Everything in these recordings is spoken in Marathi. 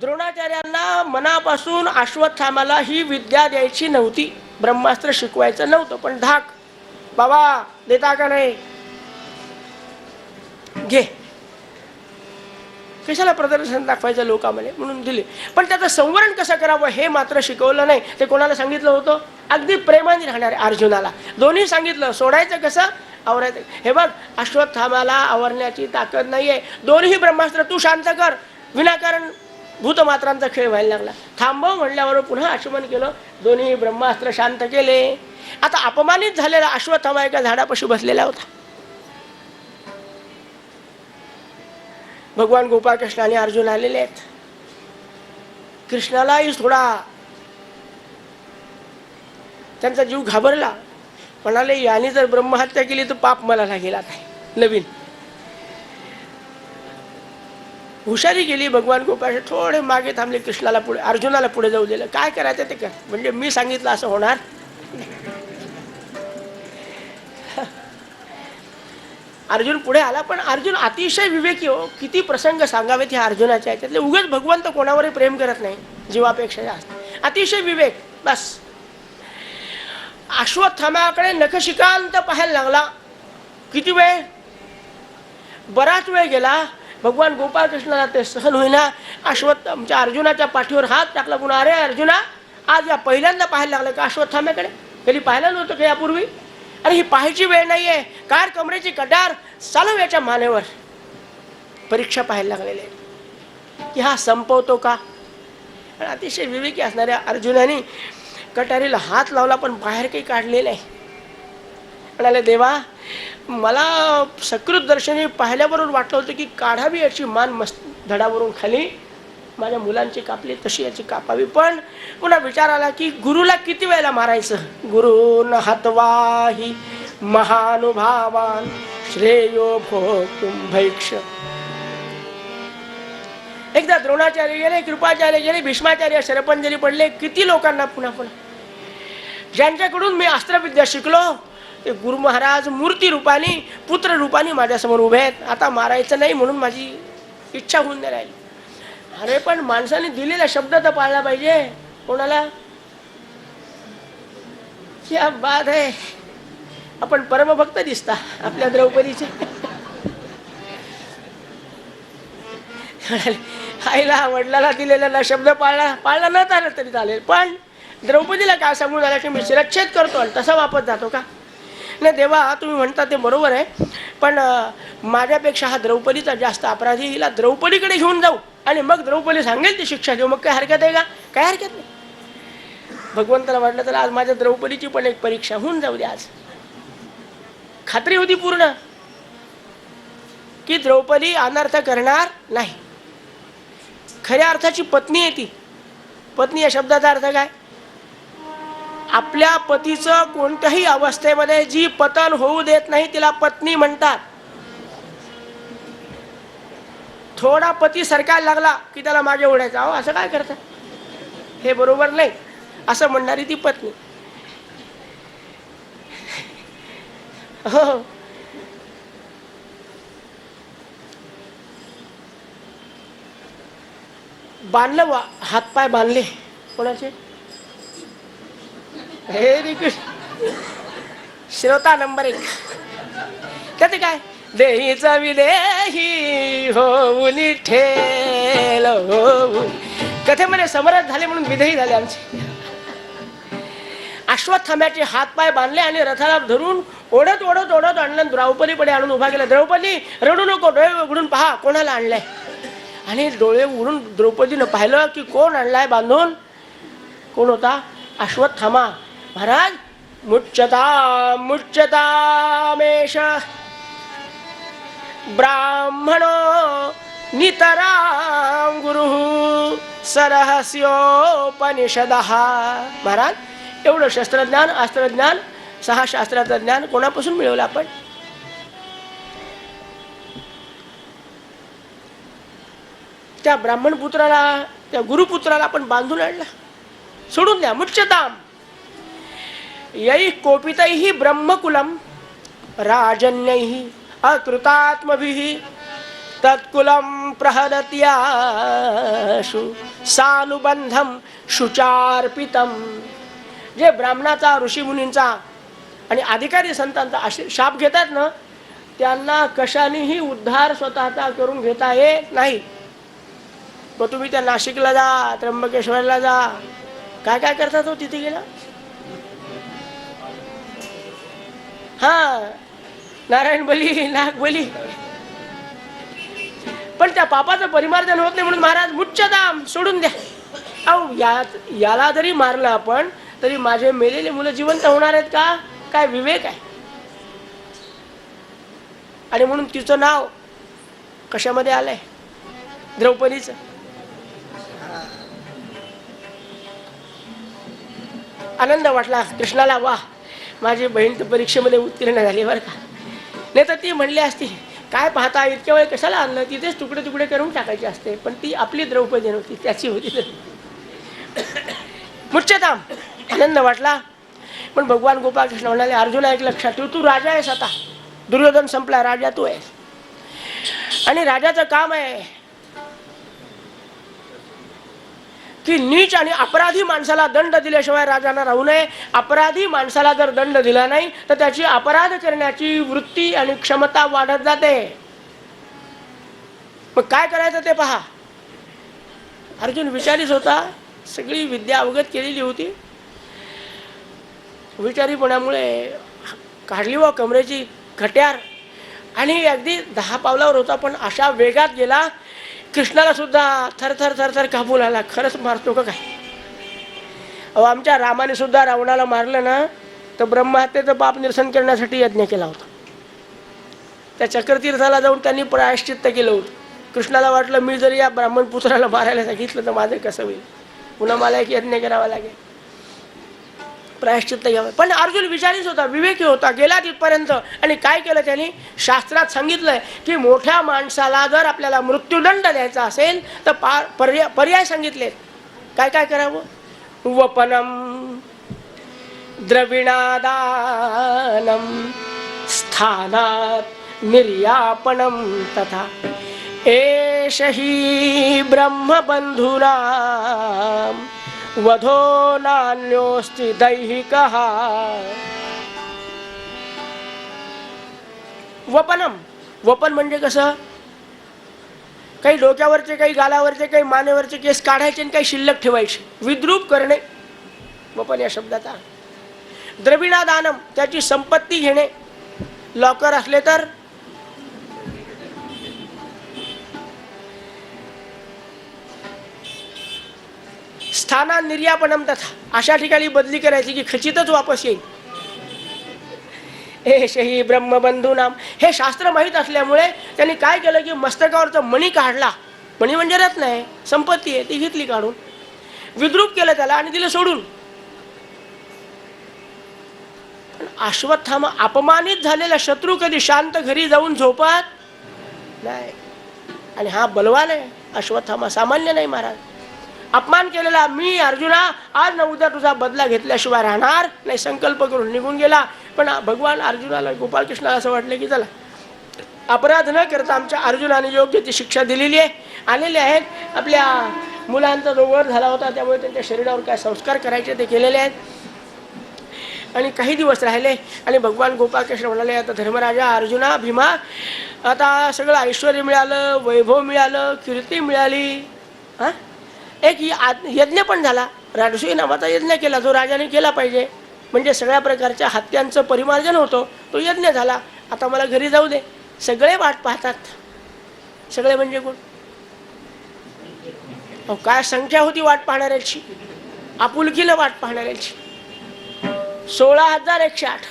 द्रोणाचार्यांना मनापासून अश्वत्थामाला ही विद्या द्यायची नव्हती, ब्रह्मास्त्र शिकवायचं नव्हतं, पण धाक, बाबा देता का नाही, घे, कशाला प्रदर्शन दाखवायचं लोकांमध्ये म्हणून दिले. पण त्याचं संवरण कसं करावं हे मात्र शिकवलं नाही. ते कोणाला सांगितलं होतं? अगदी प्रेमाने राहणारे अर्जुनाला दोन्ही सांगितलं. सोडायचं कसं, आवरायचं. हे बघ, अश्वत्थामाला आवरण्याची ताकद नाहीये, दोन्ही ब्रह्मास्त्र तू शांत कर. विनाकारण भूतमात्रांचा खेळ व्हायला लागला. थांबव म्हणल्यावर पुन्हा आचमन केलं, दोन्ही ब्रह्मास्त्र शांत केले. आता अपमानित झालेला अश्वत्थामा एका झाडापाशी बसलेला होता. भगवान गोपाळकृष्ण आणि अर्जुन आलेले आहेत. कृष्णालाही थोडा त्यांचा जीव घाबरला. म्हणाले, याने जर ब्रह्महत्या केली तर पाप मला लागेल. आता नवीन हुशारी केली. भगवान गोपाळ थोडे मागे थांबले, कृष्णाला पुढे, अर्जुनाला पुढे जाऊ दिलं. काय करायचं ते कर, म्हणजे मी सांगितलं असं होणार. अर्जुन पुढे आला, पण अर्जुन अतिशय विवेकी हो. किती प्रसंग सांगावेत ह्या अर्जुनाच्या ह्याच्यातले. उगाच भगवंत कोणावरही प्रेम करत नाही, जीवापेक्षा जास्त. अतिशय विवेक, बस. अश्वत्थामाकडे नखशिकांत पाहायला लागला. किती वेळ, बराच वेळ गेला. भगवान गोपाळकृष्णाला ते सहन होईना. आमच्या अर्जुनाच्या पाठीवर हात टाकला. पुन्हा, अरे अर्जुना, आज या पहिल्यांदा पाहायला लागलं का अश्वत्थाम्याकडे? कधी पाहिलं नव्हतं का यापूर्वी? अरे ही पाहायची वेळ नाहीये. कार कमरेची कटार चालव याच्या मानेवर. परीक्षा पाहायला लागलेले की हा संपवतो का. आणि अतिशय विवेकी असणाऱ्या अर्जुनाने कटारीला हात लावला, पण बाहेर काही काढलेलं आहे. म्हणाले, देवा, मला सकृत दर्शनी पाहिल्याबरोबर वाटलं होतं की काढावी याची मान मस्त धडावरून खाली. माझ्या मुलांची कापली तशी याची कापावी. पण पुन्हा विचार आला की गुरुला किती वेळेला मारायचं. गुरुन हत्वाहि महानुभावान श्रेयो भोक्तुम भैक्ष. एकदा द्रोणाचार्य गेले, कृपाचार्य गेले, भीष्माचार्य शरपंजली पडले. किती लोकांना पुन्हा पुन्हा. ज्यांच्याकडून मी अस्त्रविद्या शिकलो ते गुरु महाराज मूर्ती रूपाने, पुत्र रूपाने माझ्यासमोर उभे आहेत. आता मारायचं नाही म्हणून माझी इच्छा होऊन नाही राहिली. अरे पण माणसाने दिलेला शब्द तर पाळला पाहिजे. कोणाला? क्या बात आहे. आपण परमभक्त दिसता आपल्या द्रौपदीचे. आईला वडिलाला दिलेला शब्द पाळला न चालेल तरी चालेल, पण द्रौपदीला काय सांगून झाला की मी शिरच्छेद करतो आणि तसा वापस जातो का? नाही देवा, तुम्ही म्हणता ते बरोबर आहे, पण माझ्यापेक्षा हा द्रौपदीचा जास्त अपराधी. हिला द्रौपदीकडे घेऊन जाऊ आणि मग द्रौपदी सांगेल ती शिक्षा घेऊ. मग काय हरकत आहे का? काय हरकत नाही. भगवंताला वाटलं तर आज माझ्या द्रौपदीची पण एक परीक्षा होऊन जाऊ दे. आज खात्री होती पूर्ण की द्रौपदी अनर्थ करणार नाही. खऱ्या अर्थाची पत्नी आहे ती. पत्नी या शब्दाचा अर्थ काय? आपल्या पतीचं कोणत्याही अवस्थेमध्ये जी पतन होऊ देत नाही तिला पत्नी म्हणतात. थोडा पती सरकायला लागला की त्याला मागे ओढायचा. अहो असं काय करतात, हे बरोबर नाही असं म्हणणारी ती पत्नी. हो, बांधलं, हातपाय बांधले. कोणाचे? Very good. श्रोता नंबर 1. त्याचे काय? देहीचा विदेही होऊन ठेल होऊन. कथेमध्ये समरस झाले म्हणून विदेही झाले आमचे. अश्वत्थाम्याचे हातपाय बांधले आणि रथाला धरून ओढत ओढत ओढत आणलं. द्रौपदीकडे आणून उभा केला. द्रौपदी रडू नको, डोळे उघडून पहा कोणाला आणलंय. आणि डोळे उघडून द्रौपदीनं पाहिलं की कोण आणलाय बांधून. कोण होता? अश्वत्थामा. महाराज, मुच्यता मुच्यतामेष ब्राह्मणो नितरां गुरु सरहस्योपनिषदः. महाराज, एवढं शस्त्रज्ञान, अस्त्रज्ञान, 6 शास्त्राचं ज्ञान कोणापासून मिळवलं आपण? त्या ब्राह्मण पुत्राला, त्या गुरुपुत्राला आपण बांधून आणला. सोडून द्या. मुच्यताम यै कोपितैः ब्रह्मकुलम राजन्यैः अकृतात्मभिः तत्कुलं प्रहदत्याशु सानुबंधम शुचार्पितम. जे ब्राह्मणाचा, ऋषीमुनींचा आणि अधिकारी संतांचा शाप घेतात ना, त्यांना कशानेही उद्धार स्वतःचा करून घेता येत नाही. मग तुम्ही त्या नाशिकला जा, त्र्यंबकेश्वरला जा, काय काय करता तो तिथे गेला. हा, नारायण बली, नाग बली, पण त्या पापाचं परिमार्जन होत नाही म्हणून महाराज मुच्चदाम सोडून द्या. अहो याला जरी मारलं आपण तरी माझे मेलेले मुलं जिवंत होणार आहेत का? काय विवेक आहे. आणि म्हणून तिचं नाव कशामध्ये आलंय? द्रौपदीचं. आनंद वाटला कृष्णाला, वा माझी बहीण तर परीक्षेमध्ये उत्तीर्ण झाली बरं का. नाही तर ती म्हणली असती, काय पाहता इतक्या वेळ कशाला आणलं, तिथेच तुकडे तुकडे करून टाकायचे असते. पण ती आपली द्रौपदी नव्हती, त्याची होती. मुच्चताम, आनंद वाटला. पण भगवान गोपाळ कृष्ण म्हणाले, अर्जुना एक लक्षात ठेव, तू राजा आहेस. आता दुर्योधन संपला, राजा तू आहेस. आणि राजाचं काम आहे की नीच आणि अपराधी माणसाला दंड दिल्याशिवाय राजांना राहू नये. अपराधी माणसाला जर दंड दिला नाही तर त्याची अपराध करण्याची वृत्ती आणि क्षमता वाढत जाते. मग काय करायचं ते पहा. अर्जुन विचारीच होता, सगळी विद्या अवगत केलेली होती. विचारीपणामुळे काढली व कमरेची खट्यार आणि अगदी 10 पावलावर होता, पण अशा वेगात गेला कृष्णाला सुद्धा थरथर थरथर कापू लागला. खरंच मारतो का काय? अहो, आमच्या रामाने सुद्धा रावणाला मारलं ना, तर ब्रह्महत्येचं पाप निरसन करण्यासाठी यज्ञ केला होता. त्या चक्रतीर्थाला जाऊन त्यांनी प्रायश्चित्त केलं होतं. कृष्णाला वाटलं मी जर या ब्राह्मण पुत्राला मारायला सांगितलं तर माझं कसं होईल, पुन्हा मला एक यज्ञ करावा लागेल, प्रायश्चित्त घ्यावं. पण अर्जुन विचारीच होता, विवेकी होता, गेला तिथपर्यंत. आणि काय केलं त्यांनी? शास्त्रात सांगितलंय की मोठ्या माणसाला जर आपल्याला मृत्यूदंड द्यायचा असेल तर पर्याय सांगितले. काय काय करावं? वपनम, द्रविणादानम, स्थानात निर्यापणम तथा एष हि ब्रह्मबंधूनां वधो नान्योस्ति दैहिकः. वपनम, वपन म्हणजे कसं? काही डोक्यावरचे, काही गालावरचे, काही मानेवरचे केस काढायचे आणि काही शिल्लक ठेवायचे, विद्रूप करणे वपन या शब्दाचा. द्रविणादानम, त्याची संपत्ती घेणे, लॉकर असले तर. स्थाना निर्यापणम तथा, अशा ठिकाणी बदली करायची की खचितच वापस येईल. हे ब्रह्मबंधूनाम, हे शास्त्र माहीत असल्यामुळे त्यांनी काय केलं की मस्तकावरचा मणी काढला. मणी म्हणजे रत्न आहे, संपत्ती आहे, ती घेतली काढून, विद्रूप केलं त्याला आणि दिलं सोडून. अश्वत्थामा, अपमानित झालेला शत्रू कधी शांत घरी जाऊन झोपत नाही. आणि हा बलवान आहे अश्वत्थामा, सामान्य नाही महाराज. अपमान केलेला मी अर्जुना आज न उद्या तुझा बदला घेतल्याशिवाय राहणार नाही संकल्प करून निघून गेला. पण भगवान अर्जुनाला, गोपाळकृष्णाला असं वाटलं की चला अपराध न करता आमच्या अर्जुनाने योग्य ती शिक्षा दिलेली आहे, आलेले आहेत. आपल्या मुलांचा जो वर झाला होता त्यामुळे त्यांच्या शरीरावर काय संस्कार करायचे ते केलेले आहेत. आणि काही दिवस राहिले आणि भगवान गोपाळकृष्ण म्हणाले, आता धर्मराजा अर्जुना, भीमा, आता सगळं ऐश्वर मिळालं, वैभव मिळालं, कीर्ती मिळाली, हां, एक यज्ञ पण झाला, राजसूय नावाचा यज्ञ केला जो राजाने केला पाहिजे, म्हणजे सगळ्या प्रकारच्या हत्यांचं परिमार्जन होतो, तो यज्ञ झाला. आता मला घरी जाऊ दे. सगळे वाट पाहतात. सगळे म्हणजे कोण? काय संख्या होती वाट पाहणाऱ्याची, आपुलकीनं वाट पाहणाऱ्याची, 16,108.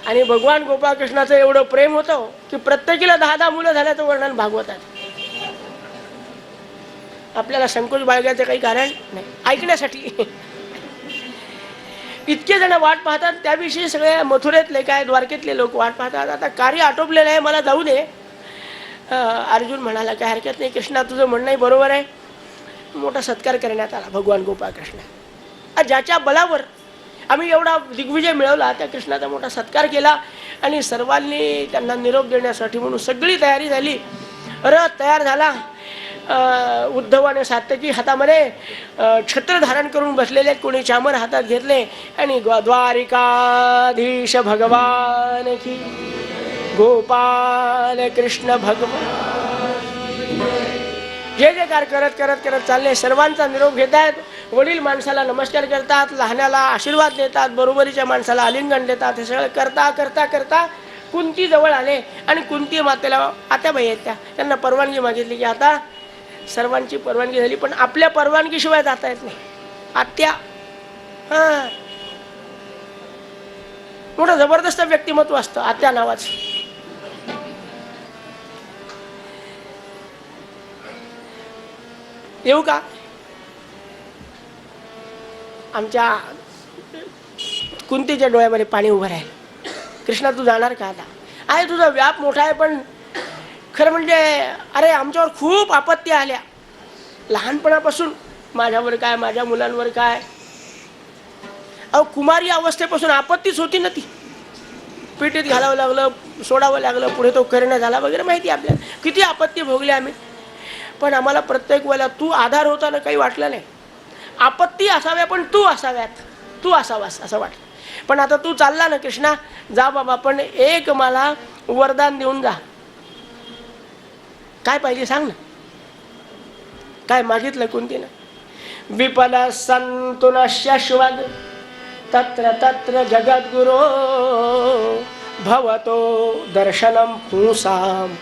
आणि भगवान गोपाळकृष्णाचं एवढं प्रेम होतं की प्रत्येकीला 10-10 मुलं झाल्याचं वर्णन भागवतात. आपल्याला संकोच बाळगायचं काही कारण नाही ऐकण्यासाठी. इतके जण वाट पाहतात. त्याविषयी सगळे मथुरेतले काय द्वारकेतले लोक वाट पाहतात. आता कार्य आटोपलेलं आहे, मला जाऊ दे. अर्जुन म्हणाला काय हरकत नाही कृष्णा, तुझं म्हणणंही बरोबर आहे. मोठा सत्कार करण्यात आला भगवान गोपाळकृष्ण. ज्याच्या बलावर आम्ही एवढा दिग्विजय मिळवला, त्या कृष्णाचा मोठा सत्कार केला आणि सर्वांनी त्यांना निरोप देण्यासाठी म्हणून सगळी तयारी झाली. रथ तयार झाला. उद्धव आणि सात्यकी हातामध्ये छत्र धारण करून बसलेले, कोणी चामर हातात घेतले आणि द्वारिकाधीश भगवान की, गोपाल कृष्ण भगवान, जय जयकार करत करत करत चालले. सर्वांचा निरोप घेत आहेत. वडील माणसाला नमस्कार करतात, लहानाला आशीर्वाद देतात, बरोबरीच्या माणसाला आलिंगन देतात. हे सगळं करता करता करता कुंती जवळ आले आणि कुंती मातेला आत्याबाई आहेत त्यांना परवानगी मागितली की आता सर्वांची परवानगी झाली, पण आपल्या परवानगीशिवाय जाता येत नाही. आत्या हा मोठं जबरदस्त व्यक्तिमत्व असतं आत्या नावाचं. येऊ का? आमच्या कुंतीच्या डोळ्यामध्ये पाणी उभं राहील. कृष्णा तू जाणार का आता? आहे तुझा व्याप मोठा आहे, पण खरं म्हणजे अरे आमच्यावर खूप आपत्ती आल्या लहानपणापासून. माझ्यावर काय, माझ्या मुलांवर काय. अहो कुमारी अवस्थेपासून आपत्तीच होती ना ती. पेटीत घालावं लागलं, सोडावं लागलं, पुढे तो करणं झाला वगैरे, माहिती आपल्याला किती आपत्ती भोगली आम्ही. पण आम्हाला प्रत्येक वेळेला तू आधार होता ना, काही वाटलं नाही. आपत्ती असाव्या पण तू असाव्यात, तू असावास असं वाटलं. पण आता तू चालला ना कृष्णा, जा बाबा, पण एक मला वरदान देऊन जा. काय पाहिजे सांग ना. काय मागितलं कुंतीनं? विपल संतु न शश्वत तत्र तत्र जगद्गुरो भवतो दर्शनम पुंसाम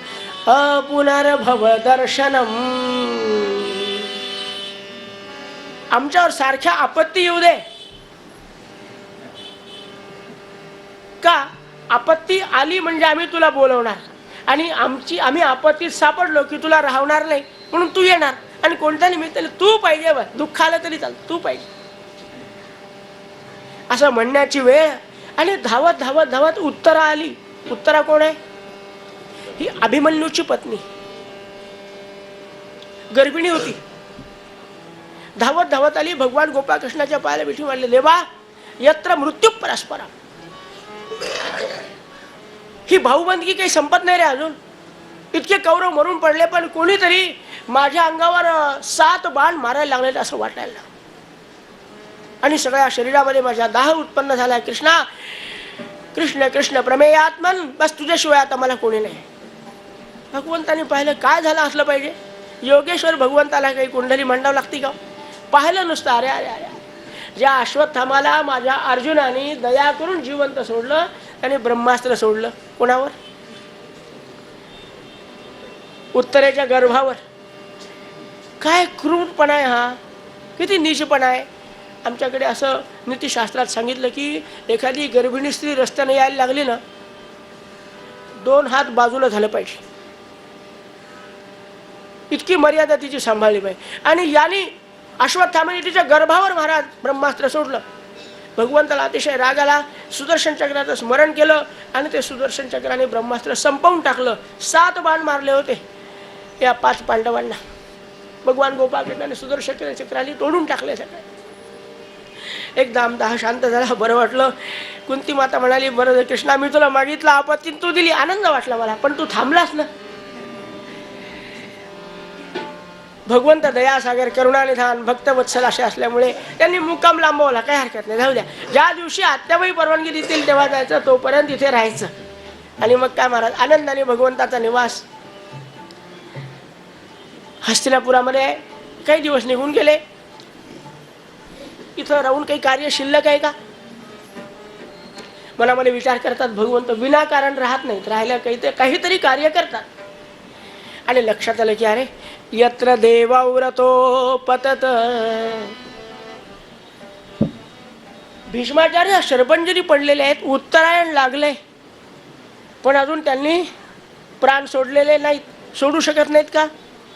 अपुनर्भव दर्शनम. आमच्यावर सारख्या आपत्ती येऊ दे का? आपत्ती आली म्हणजे आम्ही तुला बोलवणार आणि आम्ही आपत्तीत सापडलो की तुला राहणार नाही, म्हणून तू येणार आणि कोणत्या निमित्ताने तू पाहिजे. दुःख आलं तरी चाल, तू पाहिजे असं म्हणण्याची वेळ. आणि धावत धावत धावत उत्तरा आली. उत्तरा कोण आहे? ही अभिमन्यूची पत्नी, गर्भिणी होती. धावत धावत आली, भगवान गोपाळकृष्णाच्या पायाला मिठी मारली. देवा यत्र मृत्यू परस्परा. ही भाऊबंदगी काही संपत नाही रे अजून. इतके कौरव मरून पडले, पण कोणीतरी माझ्या अंगावर 7 बाण मारायला लागले असं वाटायला लागलं आणि सगळ्या शरीरामध्ये माझ्या दाह उत्पन्न झाला. कृष्णा कृष्ण कृष्ण प्रमेयात्मन, बस तुझ्याशिवाय आता मला कोणी नाही. भगवंताने पाहिलं, काय झालं असलं पाहिजे? योगेश्वर भगवंताला काही कुंडली मांडावं लागते का? पाहिलं नुसतं, अरे अरे अरे, ज्या अश्वत्थामाला माझ्या अर्जुनाने दया करून जिवंत सोडलं आणि ब्रह्मास्त्र सोडलं कोणावर? उत्तरेच्या गर्भावर. काय क्रूरपणा आहे हा, किती नीचपणा आहे. आमच्याकडे असं नीतिशास्त्रात सांगितलं की एखादी गर्भिणी स्त्री रस्त्याने यायला लागली ना, 2 हात बाजूला झालं पाहिजे, इतकी मर्यादा तिची सांभाळली पाहिजे. आणि याने अश्वत्थामाने तिच्या गर्भावर महाराज ब्रह्मास्त्र सोडलं. भगवंताला अतिशय राग आला. सुदर्शन चक्राचं स्मरण केलं आणि ते सुदर्शन चक्राने ब्रह्मास्त्र संपवून टाकलं. 7 बाण मारले होते या 5 पांडवांना. भगवान गोपाळकृष्णाने सुदर्शन चक्राने तोडून टाकले सगळे. एकदा दाह शांत झाला, बरं वाटलं. कुंती माता म्हणाली, बरं कृष्णा, मी तुला मागितलं आपत्ती तू दिली, आनंद वाटला मला, पण तू थांबलास ना. भगवंत दयासागर करुणानिधान भक्तवत्सल असे असल्यामुळे त्यांनी मुक्काम लांबवला. काय हरकत नाही, जाऊ द्या. ज्या दिवशी आत्याबाई परवानगी देतील तेव्हा जायचं, तोपर्यंत इथे राहायचं. आणि मग काय महाराज आनंदाने भगवंताचा निवास. हस्तिनापुरामध्ये काही दिवस निघून गेले. इथं राहून काही कार्य शिल्लक आहे का? मनामध्ये विचार करतात. भगवंत विनाकारण राहत नाहीत, राहिल्या काहीतरी कार्य करतात. आणि लक्षात आलं की अरे यत्र देवव्रतो पतत. भीष्माचार्य शरपंजरी पडलेले आहेत, उत्तरायण लागले, पण अजून त्यांनी प्राण सोडलेले नाहीत. सोडू शकत नाहीत का?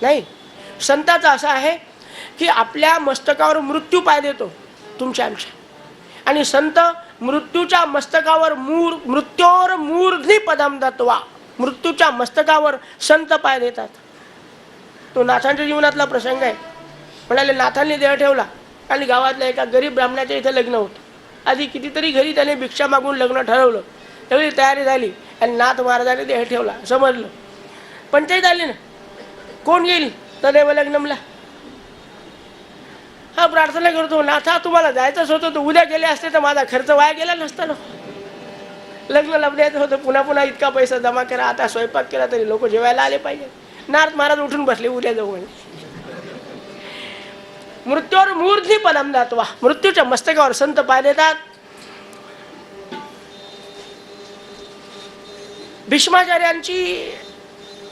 नाही. संताचा असा आहे की आपल्या मस्तकावर मृत्यू पाय देतो तुमच्या आमच्या, आणि संत मृत्यूच्या मस्तकावर मृत्योर मूर्ध्नी पदम दत्वा, मृत्यूच्या मस्तकावर संत पाय देतात. तो नाथांच्या जीवनातला प्रसंग आहे. म्हणाले नाथांनी देह ठेवला आणि गावातल्या एका गरीब ब्राह्मणाच्या इथे लग्न होतं. आधी कितीतरी घरी त्याने भिक्षा मागून लग्न ठरवलं, सगळी तयारी झाली आणि नाथ महाराजाने देह ठेवला, समजलं. पंचायत आली ना, कोण येईल तदेव लग्नमला. हा प्रार्थना करतो, नाथा तुम्हाला जायचंच होतं तर उद्या गेले असते तर माझा खर्च वाया गेला नसता ना. लग्न लग्नाचं होतं, पुन्हा पुन्हा इतका पैसा जमा करा, आता स्वयंपाक केला तरी लोक जेवायला आले पाहिजे. नाथ महाराज उठून बसले, उद्या जाऊ म्हणे. मृत्यूवर मूर्ध्नी पदम दात्वा, मृत्यूच्या मस्तकावर संत पाय देतात. भीष्माचार्यांची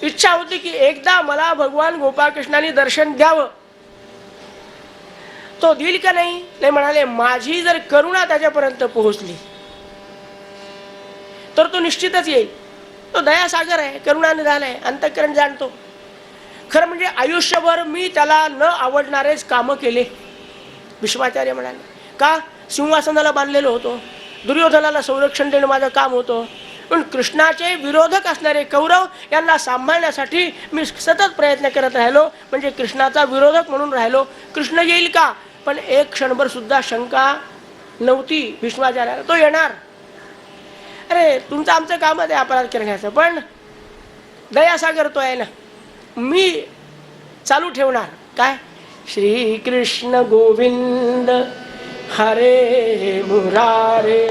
इच्छा होती की एकदा मला भगवान गोपाळकृष्णाने दर्शन द्यावं. तो देईल का नाही, नाही म्हणाले, माझी जर करुणा त्याच्यापर्यंत पोहोचली तर तो निश्चितच येईल. तो दयासागर आहे, करुणा निधान आहे, अंतःकरण जाणतो. खरं म्हणजे आयुष्यभर मी त्याला न आवडणारेच कामं केले. भीष्माचार्य म्हणाले, का? सिंहासनाला बांधलेलो होतो, दुर्योधनाला संरक्षण देणं माझं काम होतं, पण कृष्णाचे विरोधक असणारे कौरव यांना सांभाळण्यासाठी मी सतत प्रयत्न करत राहिलो, म्हणजे कृष्णाचा विरोधक म्हणून राहिलो. कृष्ण येईल का? पण एक क्षणभर सुद्धा शंका नव्हती भीष्माचार्याला, तो येणार. अरे तुमचं आमचं काम आहे अपराध करण्याचं, पण दयासागर तो आहे ना, मी चालू ठेवणार. काय? श्री कृष्ण गोविंद हरे मुरारे,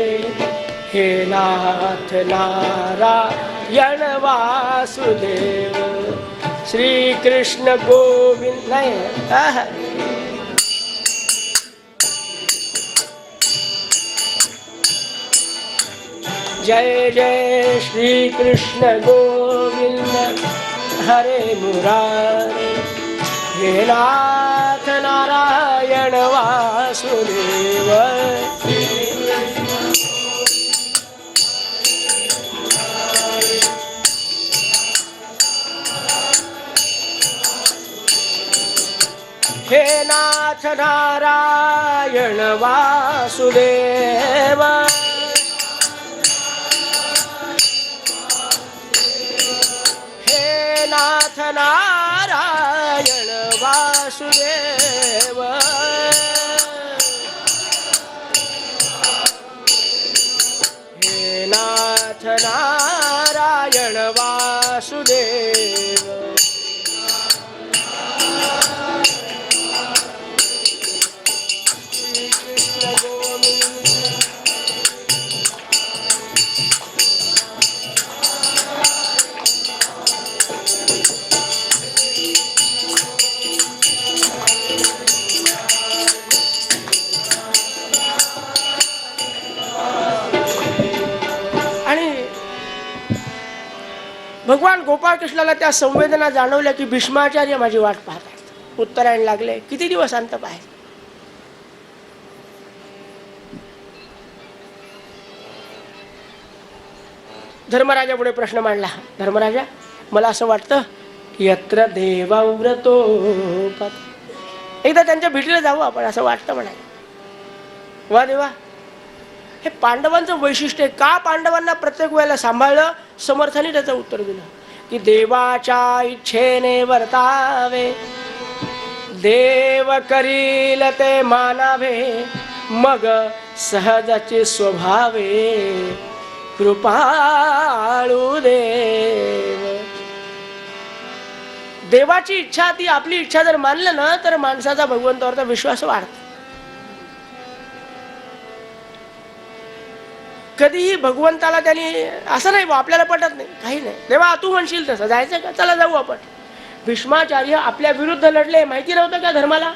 हे नाथ नारायण वासुदेव. श्री कृष्ण गोविंद नाही, जय जय श्री कृष्ण गोविंद हरे मुरारे, हे नाथ नारायण वासुदेव. हे नाथ नारायण वासुदेव. हे नाथ नारायण वासुदेव. हे नाथ नारायण वासुदेव. भगवान गोपाळकृष्णाला त्या संवेदना जाणवल्या की भीष्माचार्य माझी वाट पाहत आहेत. उत्तरायण लागले, किती दिवस अंत पाहायचं. धर्मराजा पुढे प्रश्न मांडला, धर्मराजा मला असं वाटतं यत्र देवव्रतो, एकदा त्यांच्या भेटीला जाऊ आपण असं वाटतं म्हणाले. वा देवा, हे पांडवांचं वैशिष्ट्य आहे. का पांडवांना प्रत्येक वेळेला सांभाळलं? समर्थाने त्याचं उत्तर दिलं की देवाच्या इच्छेने वर्तावे, देव करील ते मानावे, मग सहजचे स्वभावे, कृपाळू देव. देवाची इच्छा ती आपली इच्छा जर मानलं ना तर माणसाचा भगवंतावरचा विश्वास वाढतो. कधीही भगवंताला त्यांनी असं नाही आपल्याला पटत नाही, काही नाही, देवा तू म्हणशील तसं जायचं का, चला जाऊ आपण. भीष्माचार्य आपल्या विरुद्ध लढले, माहिती नव्हतं का धर्माला,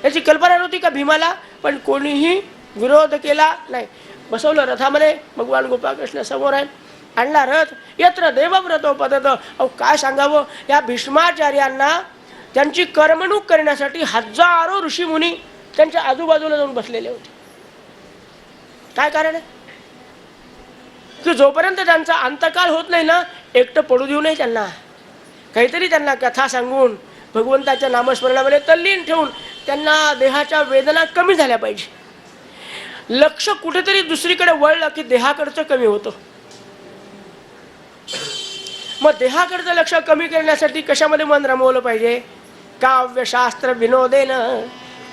याची कल्पना नव्हती का भीमाला, पण कोणीही विरोध केला नाही. बसवलं रथामध्ये, भगवान गोपाळकृष्ण समोर आहे, आणला रथ. यत्र देवव्रतो पतत. अहो काय सांगावं, या भीष्माचार्यांना त्यांची करमणूक करण्यासाठी हजारो ऋषीमुनी त्यांच्या आजूबाजूला जाऊन बसलेले होते. काय कारण आहे की जोपर्यंत त्यांचा अंतकाल होत नाही ना, एकटं पडू देऊ नये त्यांना. काहीतरी त्यांना कथा सांगून भगवंताच्या नामस्मरणामध्ये तल्लीन ठेवून त्यांना देहाच्या वेदना कमी झाल्या पाहिजे. लक्ष कुठेतरी दुसरीकडे वळलं की देहाकडचं कमी होतं. मग देहाकडचं लक्ष कमी करण्यासाठी कशामध्ये मन रमवलं पाहिजे? काव्यशास्त्र विनोदेन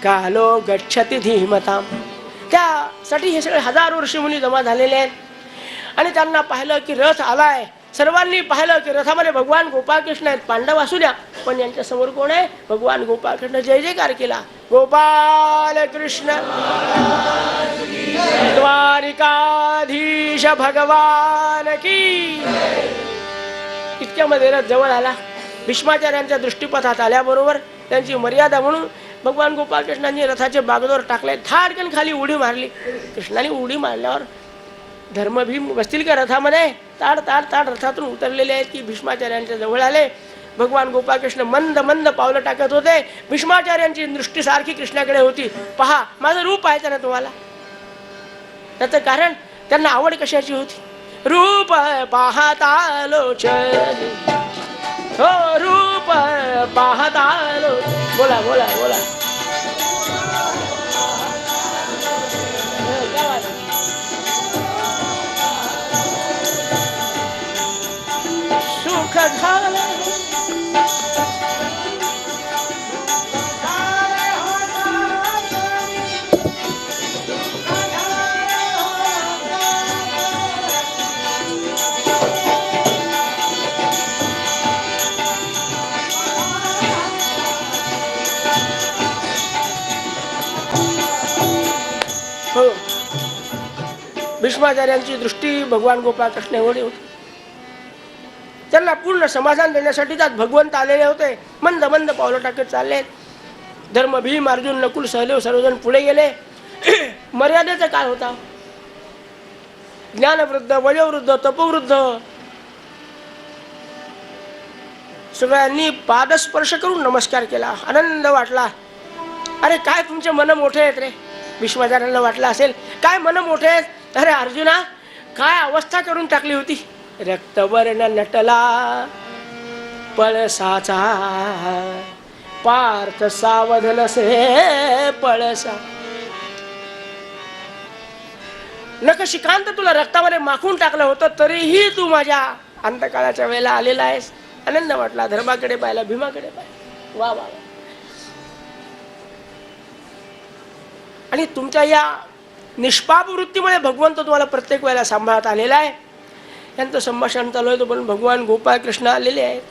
कालो गच्छति धीमताम. त्यासाठी हे सगळे हजारो ऋषीमुनी जमा झालेले आहेत. आणि त्यांना पाहिलं की रथ आलाय. सर्वांनी पाहिलं की रथामध्ये भगवान गोपाळकृष्ण आहेत. पांडव असू द्या, पण यांच्या समोर कोण आहे? भगवान गोपाळकृष्ण. जय जयकार केला. गोपाल कृष्ण द्वारिकाधीश भगवान की. इतक्यामध्ये रथ जवळ आला. भीष्माचार्यांच्या दृष्टीपथात आल्याबरोबर त्यांची मर्यादा म्हणून भगवान गोपाळकृष्णांनी रथाचे बागदोर टाकले. थाडकन खाली उडी मारली. कृष्णाने उडी मारल्यावर धर्मभीम बसतील का रथामध्ये? ताड ताड ताड रथातून उतरलेले आहेत की भीष्माचार्यांच्या जवळ आले. भगवान गोपाळकृष्ण मंद मंद पावलं टाकत होते. भीष्माचार्यांची दृष्टी सारखी कृष्णाकडे होती. पहा, माझं रूप पाहायचं ना तुम्हाला? त्याचं कारण त्यांना आवड कशाची होती? रूप पाहता लोचन, हो रूप पाहता लोचन. बोला बोला बोला. सुख झालं हो. भीष्माचार्यांची दृष्टी भगवान गोपाळकृष्ण एवढी होती. त्यांना पूर्ण समाधान देण्यासाठी त्यात भगवंत आलेले होते. मंद मंद पावलं टाकत चालले. धर्म, भीम, अर्जुन, नकुल, सहदेव सर्वजण पुढे गेले. मर्यादेचा काळ होता. ज्ञानवृद्ध, वयोवृद्ध, तपवृद्ध सगळ्यांनी पादस्पर्श करून नमस्कार केला. आनंद वाटला. अरे काय तुमचे मन मोठे आहेत रे. भीष्माचार्यांना वाटलं असेल काय मन मोठे आहेत. अरे अर्जुना, काय अवस्था करून टाकली होती. रक्तवर्ण नटला पळसाचा, पार्थ सावध नसे पळसा. नखशिकांत तुला रक्तामध्ये माखून टाकलं होतं, तरीही तू माझ्या अंतकाळाच्या वेळेला आलेला आहेस. आनंद वाटला. धर्माकडे पाहिला, भीमाकडे पाहिला. वा वा. आणि तुमच्या या निष्पाप वृत्तीमुळे भगवंत तुम्हाला प्रत्येक वेळेला सांभाळत आलेला आहे. यांचं संभाषण चालू आहे, तो पण भगवान गोपाळकृष्ण आलेले आहेत.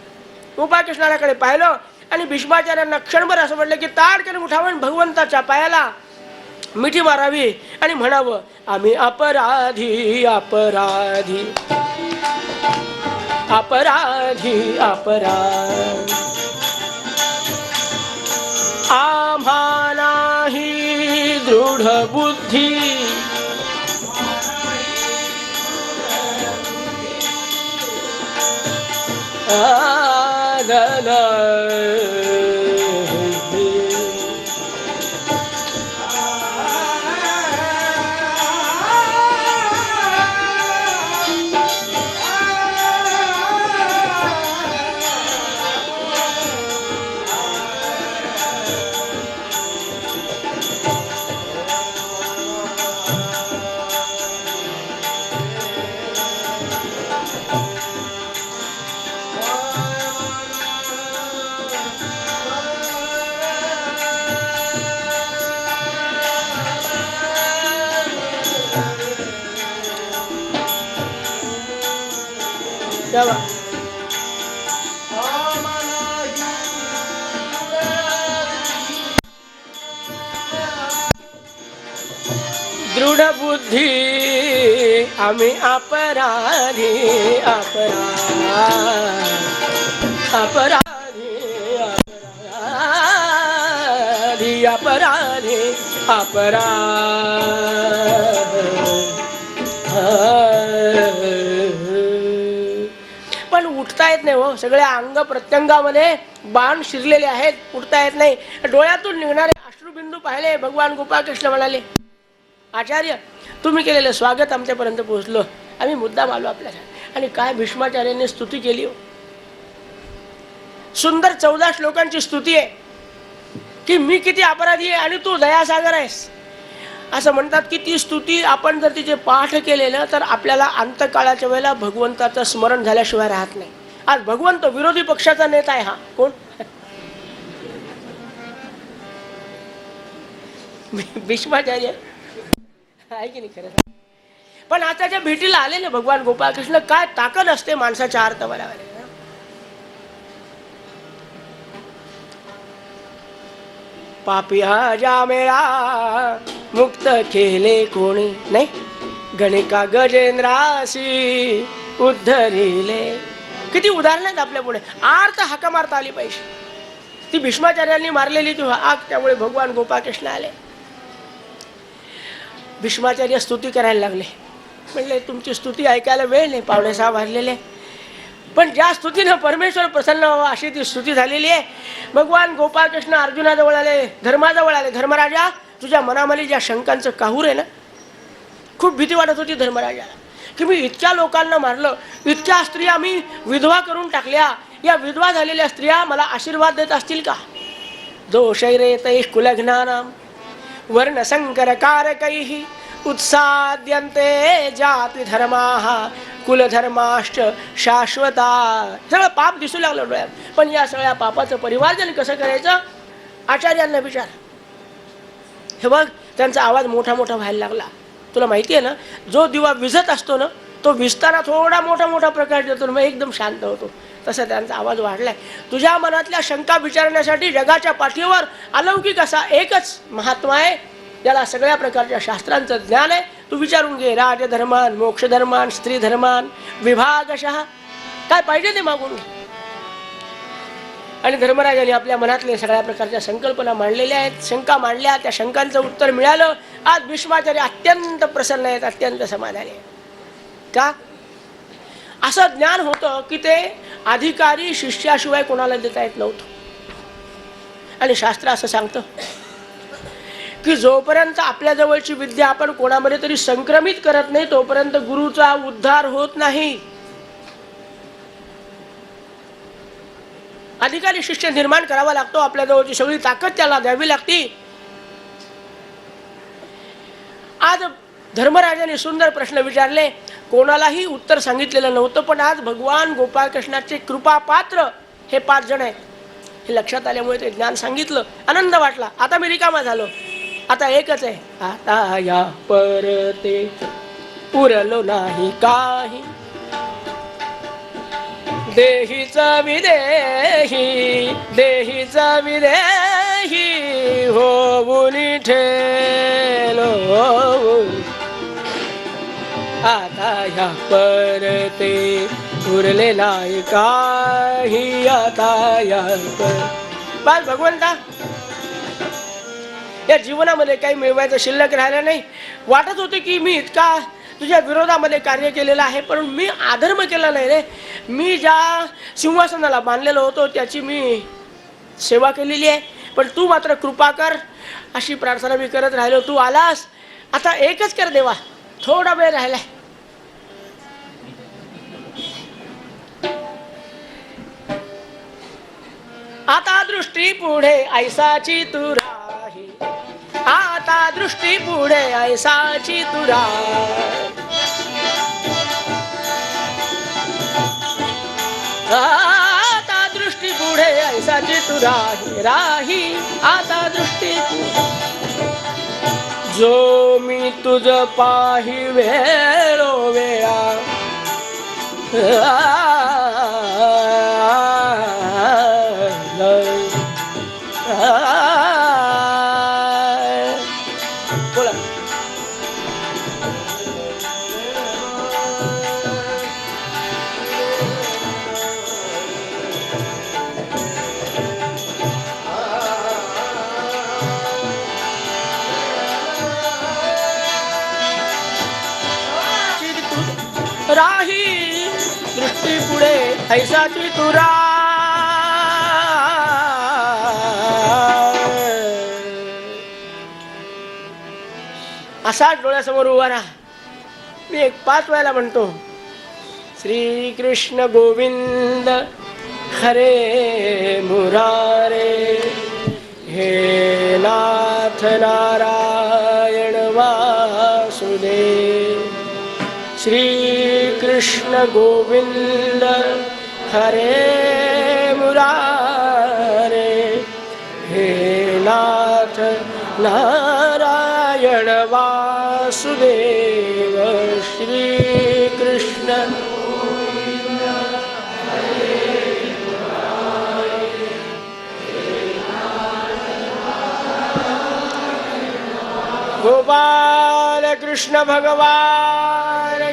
गोपाळकृष्णाकडे पाहिलं आणि भीष्माचार्यांना क्षणभर असं म्हटलं की ताडकन उठावून भगवंताच्या पायाला मिठी मारावी आणि म्हणावं, आम्ही अपराधी अपराधी अपराधी अपराधी. आम्हा नाही दृढ बुद्धी, दृढ बुद्धी आम्ही अपराधी अपराधी अपराधी अपराधी अपराधी अपराधी. पण उठता येत नाही हो. सगळ्या अंग प्रत्यंगामध्ये बाण शिरलेले आहेत. उठता येत नाही. डोळ्यातून निघणारे अश्रुबिंदू पाहिले. भगवान गोपाळकृष्ण म्हणाले, आचार्य तुम्ही केलेलं स्वागत आमच्यापर्यंत पोहोचलो. आम्ही मुद्दाम आलो आपल्याला. आणि काय भीष्माचार्यांनी स्तुती केली हो. सुंदर 14 श्लोकांची स्तुती आहे की मी किती अपराधी आहे आणि तू दयासागर आहेस. असं म्हणतात की ती स्तुती आपण जर तिचे पाठ केलेलं तर आपल्याला अंतकाळाच्या वेळेला भगवंताचं स्मरण झाल्याशिवाय राहत नाही. आज भगवंत विरोधी पक्षाचा नेता आहे. हा कोण? भीष्माचार्य. आहे की नाही खरं. पण आज त्याच्या भेटीला आले ना भगवान गोपाळकृष्ण, काय ताकद असते माणसाच्या अर्थबलावर. पापिया जामेळा मुक्त केले कोणी नाही, गणिका गजेंद्रासी उद्धरिले. किती उदाहरण आहेत आपल्या पुढे. आर्त हाका मारता आली पाहिजे. ती भीष्माचार्यांनी मारलेली ती आग, त्यामुळे भगवान गोपाळकृष्ण आले. भीष्माचार्य स्तुती करायला लागले. म्हणले तुमची स्तुती ऐकायला वेळ नाही, 5:45 वाजलेले. पण ज्या स्तुतीनं परमेश्वर प्रसन्न व्हावा अशी ती स्तुती झालेली आहे. भगवान गोपाळकृष्ण अर्जुनाजवळ आले, धर्माजवळ आले. धर्मराजा, तुझ्या मनामध्ये ज्या शंकांचं काहूर आहे ना, खूप भीती वाटत होती धर्मराजाला की मी इतक्या लोकांना मारलं, इतक्या स्त्रिया मी विधवा करून टाकल्या, या विधवा झालेल्या स्त्रिया मला आशीर्वाद देत असतील का? दोषैरेतैः कुलघ्नानां वर्णसंकरकारकैः उत्साद्यन्ते जाती धर्माः कुलधर्माश्च शाश्वता. सगळं पाप दिसू लागलं डोळ्यात. पण या सगळ्या पापाचं परिवर्तन कसं करायचं, आचार्यांना विचार. हे बघ, त्यांचा आवाज मोठा मोठा व्हायला लागला. तुला माहिती आहे ना, जो दिवा विझत असतो ना, तो विजताना थोडा मोठा मोठा प्रकाश देतो, मग एकदम शांत होतो. तसा त्यांचा आवाज वाढलाय. तुझ्या मनातल्या शंका विचारण्यासाठी जगाच्या पाठीवर अलौकिक असा एकच महात्मा आहे, ज्याला सगळ्या प्रकारच्या शास्त्रांचं ज्ञान आहे. तू विचारून घे. राजधर्मान, मोक्षधर्मान, स्त्री धर्मान, विभागशः काय पाहिजे ते मागून घे. आणि धर्मराजाने आपल्या मनातले सगळ्या प्रकारच्या संकल्पना मांडलेल्या आहेत, शंका मांडल्या. त्या शंकांचं उत्तर मिळालं. आज भीष्माचार्य अत्यंत प्रसन्न आहेत, अत्यंत समाधानी आहेत. का? असं ज्ञान होतं की ते अधिकारी शिष्याशिवाय कोणाला देता येत नव्हतं. आणि शास्त्र असं सांगतं की जोपर्यंत आपल्या जवळची विद्या आपण कोणामध्ये तरी संक्रमित करत नाही, तोपर्यंत गुरुचा उद्धार होत नाही. अधिकारी शिष्य निर्माण करावा लागतो. आपल्या जवळची सगळी ताकद त्याला द्यावी लागते. आज धर्मराजाने सुंदर प्रश्न विचारले, कोणालाही उत्तर सांगितलेलं नव्हतं. पण आज भगवान गोपाळकृष्णाचे कृपापात्र हे 5 जण आहेत. हे लक्षात आल्यामुळे ते ज्ञान सांगितलं. आनंद वाटला. आता मी रिकामा झालो. आता एकच आहे, आता या परते उरलो नाही काही, देहीचा विदेही, देहीचा विदेही होऊन ठेलो. आता या परते उरले नाही काही, आता या बस भगवंता, या जीवनामध्ये काही मिळवायचं शिल्लक राहिलं नाही. वाटत होते की मी इतका तुझ्या विरोधामध्ये कार्य केलेलं आहे, पण मी अधर्म केला नाही रे. मी ज्या सिंहासनाला बांधलेलो होतो त्याची मी सेवा केलेली आहे. पण तू मात्र कृपा कर अशी प्रार्थना मी करत राहिलो. तू आलास. आता एकच कर देवा, थोडा वेळ राहिलाय. आता दृष्टी पुढे ऐसाची तू राही, आता दृष्टी पुढे ऐसाची तू राही, आता दृष्टी पुढे ऐसाची तू राही, राही आता दृष्टी जो मी तुझ पाही वेळो वेळा, बोला. राही दृष्टी पुढे ऐसाची तू राही. असाच डोळ्यासमोर उभा राहा. मी एक 5 वेळेला म्हणतो, श्री कृष्ण गोविंद हरे मुरारे, हे नाथ नारायण वासुदेव. श्री कृष्ण गोविंद हरे मुरारे, हे नाथ नारायण वासुदेव. वासुदेव श्रीकृष्ण गोपाल कृष्ण भगवान.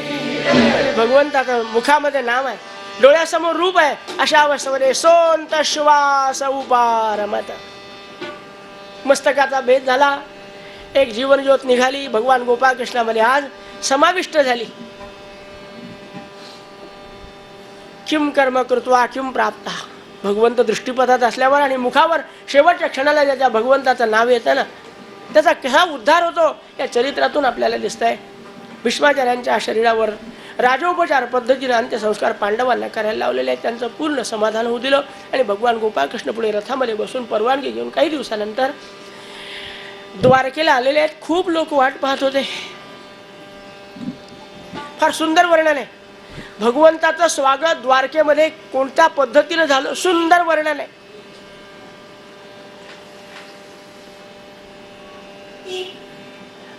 भगवंताचं मुखामध्ये नाम आहे, डोळ्यासमोर रूप आहे, अशा अवस्थेमध्ये सोंत श्वास उपारमत. मस्तकाचा भेद झाला, एक जीवनज्योत निघाली, भगवान गोपाळ कृष्णामध्ये आज समाविष्ट झाली. किम कर्म कृत्वा किम प्राप्त. भगवंत दृष्टीपथात असल्यावर आणि मुखावर शेवटच्या क्षणाला ज्याच्या भगवंताचं नाव येतं ना, त्याचा कसा उद्धार होतो या चरित्रातून आपल्याला दिसत आहे. भीष्माचार्यांच्या शरीरावर राजोपचार पद्धतीने अंत्यसंस्कार पांडवांना करायला लावलेले आहेत. त्यांचं पूर्ण समाधान होऊ दिलं आणि भगवान गोपाळकृष्ण पुढे रथामध्ये बसून परवानगी घेऊन काही दिवसानंतर द्वारकेला आलेले आहेत. खूप लोक वाट पाहत होते. फार सुंदर वर्णन आहे भगवंताचं स्वागत द्वारकेमध्ये कोणत्या पद्धतीने झालं, सुंदर वर्णन आहे.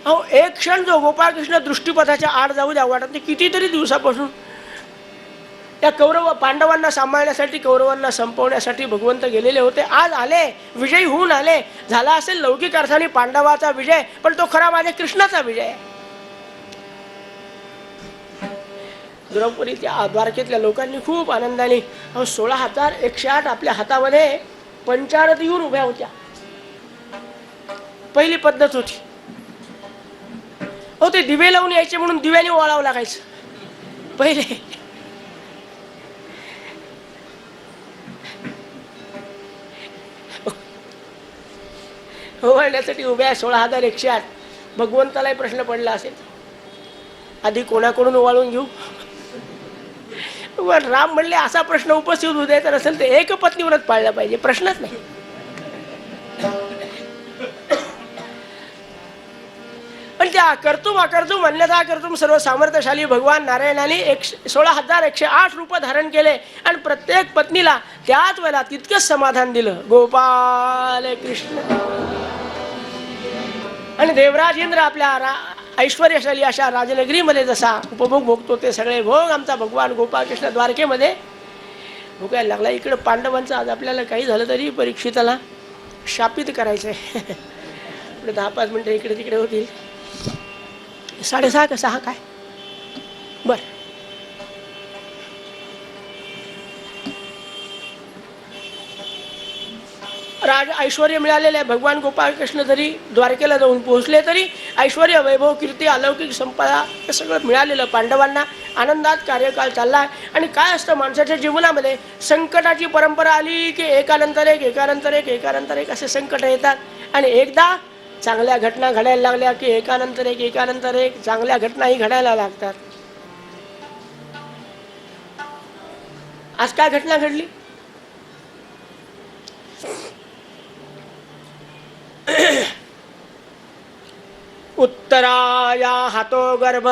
अहो, एक क्षण जो गोपाळकृष्ण दृष्टीपथाच्या आड जाऊ द्या वाटत नाही. कितीतरी दिवसापासून त्या पांडवांना सांभाळण्यासाठी, कौरवांना संपवण्यासाठी भगवंत गेलेले होते. आज आले, विजयी होऊन आले. झाला असेल लौकिक अर्थाने पांडवाचा विजय, पण तो खरा माझ्या कृष्णाचा विजय आहे. द्रौपदी त्या द्वारकेतल्या लोकांनी खूप आनंदाने 16,108 आपल्या हातामध्ये पंचारती येऊन उभ्या होत्या. पहिली पद्धत होती. हो, ते दिवे लावून यायचे म्हणून दिव्याने ओळावं लागायचं पहिले. ओवाळण्यासाठी उभ्या 16,108. भगवंतालाही प्रश्न पडला असेल, आधी कोणाकडून ओवाळून घेऊ. राम म्हणले असा प्रश्न उपस्थित होऊ द्यायचा नसेल तर एक पत्नी व्रत पाळलं पाहिजे, प्रश्नच नाही. पण त्या कर्तुम अकर्तुम अन्यथा कर्तुम सर्व सामर्थ्यशाली भगवान नारायणाने 16,108 रूप धारण केले आणि प्रत्येक पत्नीला त्याच वेळेला तितकंच समाधान दिलं. गोपाल कृष्ण. आणि देवराज इंद्र आपल्या ऐश्वर्यशाली अशा राजनगरीमध्ये जसा उपभोग भोगतो ते सगळे भोग आमचा भगवान गोपाळकृष्ण द्वारकेमध्ये भोगायला लागला. इकडे पांडवांचं आज आपल्याला काही झालं तरी परीक्षिताला शापित करायचं आहे. 10-5 मिनिटं इकडे तिकडे होतील. 6:30 का 6 काय बर. राज ऐश्वर्य मिळालेले आहे. भगवान गोपाळकृष्ण जरी द्वारकेला जाऊन पोहोचले तरी ऐश्वर्य, वैभव, कीर्ती, अलौकिक संपदा हे सगळं मिळालेलं पांडवांना. आनंदात कार्यकाळ चालला. आणि काय असतं माणसाच्या जीवनामध्ये, संकटाची परंपरा आली की एकानंतर एक एकानंतर एक एकानंतर एक असे संकट येतात. आणि एकदा चांगल्या घटना घडायला लागल्या की एकानंतर एक एकानंतर एक चांगल्या घटनाही घडायला लागतात. आज काय घटना घडली? उत्तराया हातो गर्भ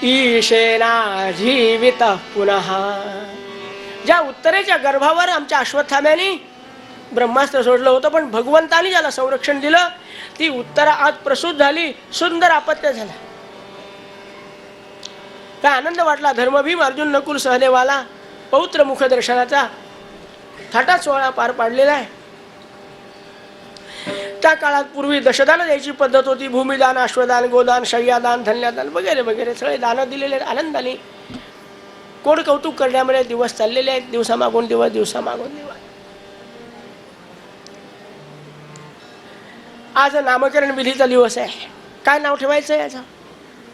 ईशेना जीवित पुनः. ज्या उत्तरेच्या गर्भावर आमच्या अश्वत्थाम्याने ब्रह्मास्त्र सोडलं होतं, पण भगवंतानी ज्याला संरक्षण दिलं ती उत्तरा आज प्रसूत झाली. सुंदर अपत्य झाला. काय आनंद वाटला. धर्मभीम अर्जुन नकुल सहदेवाला पौत्र मुखदर्शनाचा थाटात सोहळा पार पाडलेला आहे. त्या काळात पूर्वी दशदान द्यायची पद्धत होती. भूमिदान, अश्वदान, गोदान, शय्यादान, धन्यदान वगैरे वगैरे सगळे दान दिलेले आहेत. आनंदाने कोड कौतुक करण्यामध्ये दिवस चाललेले आहेत. दिवसामागून दिवस, दिवसामागून दिवस. आज नामकरण विधीचा दिवस आहे. काय नाव ठेवायचं याचा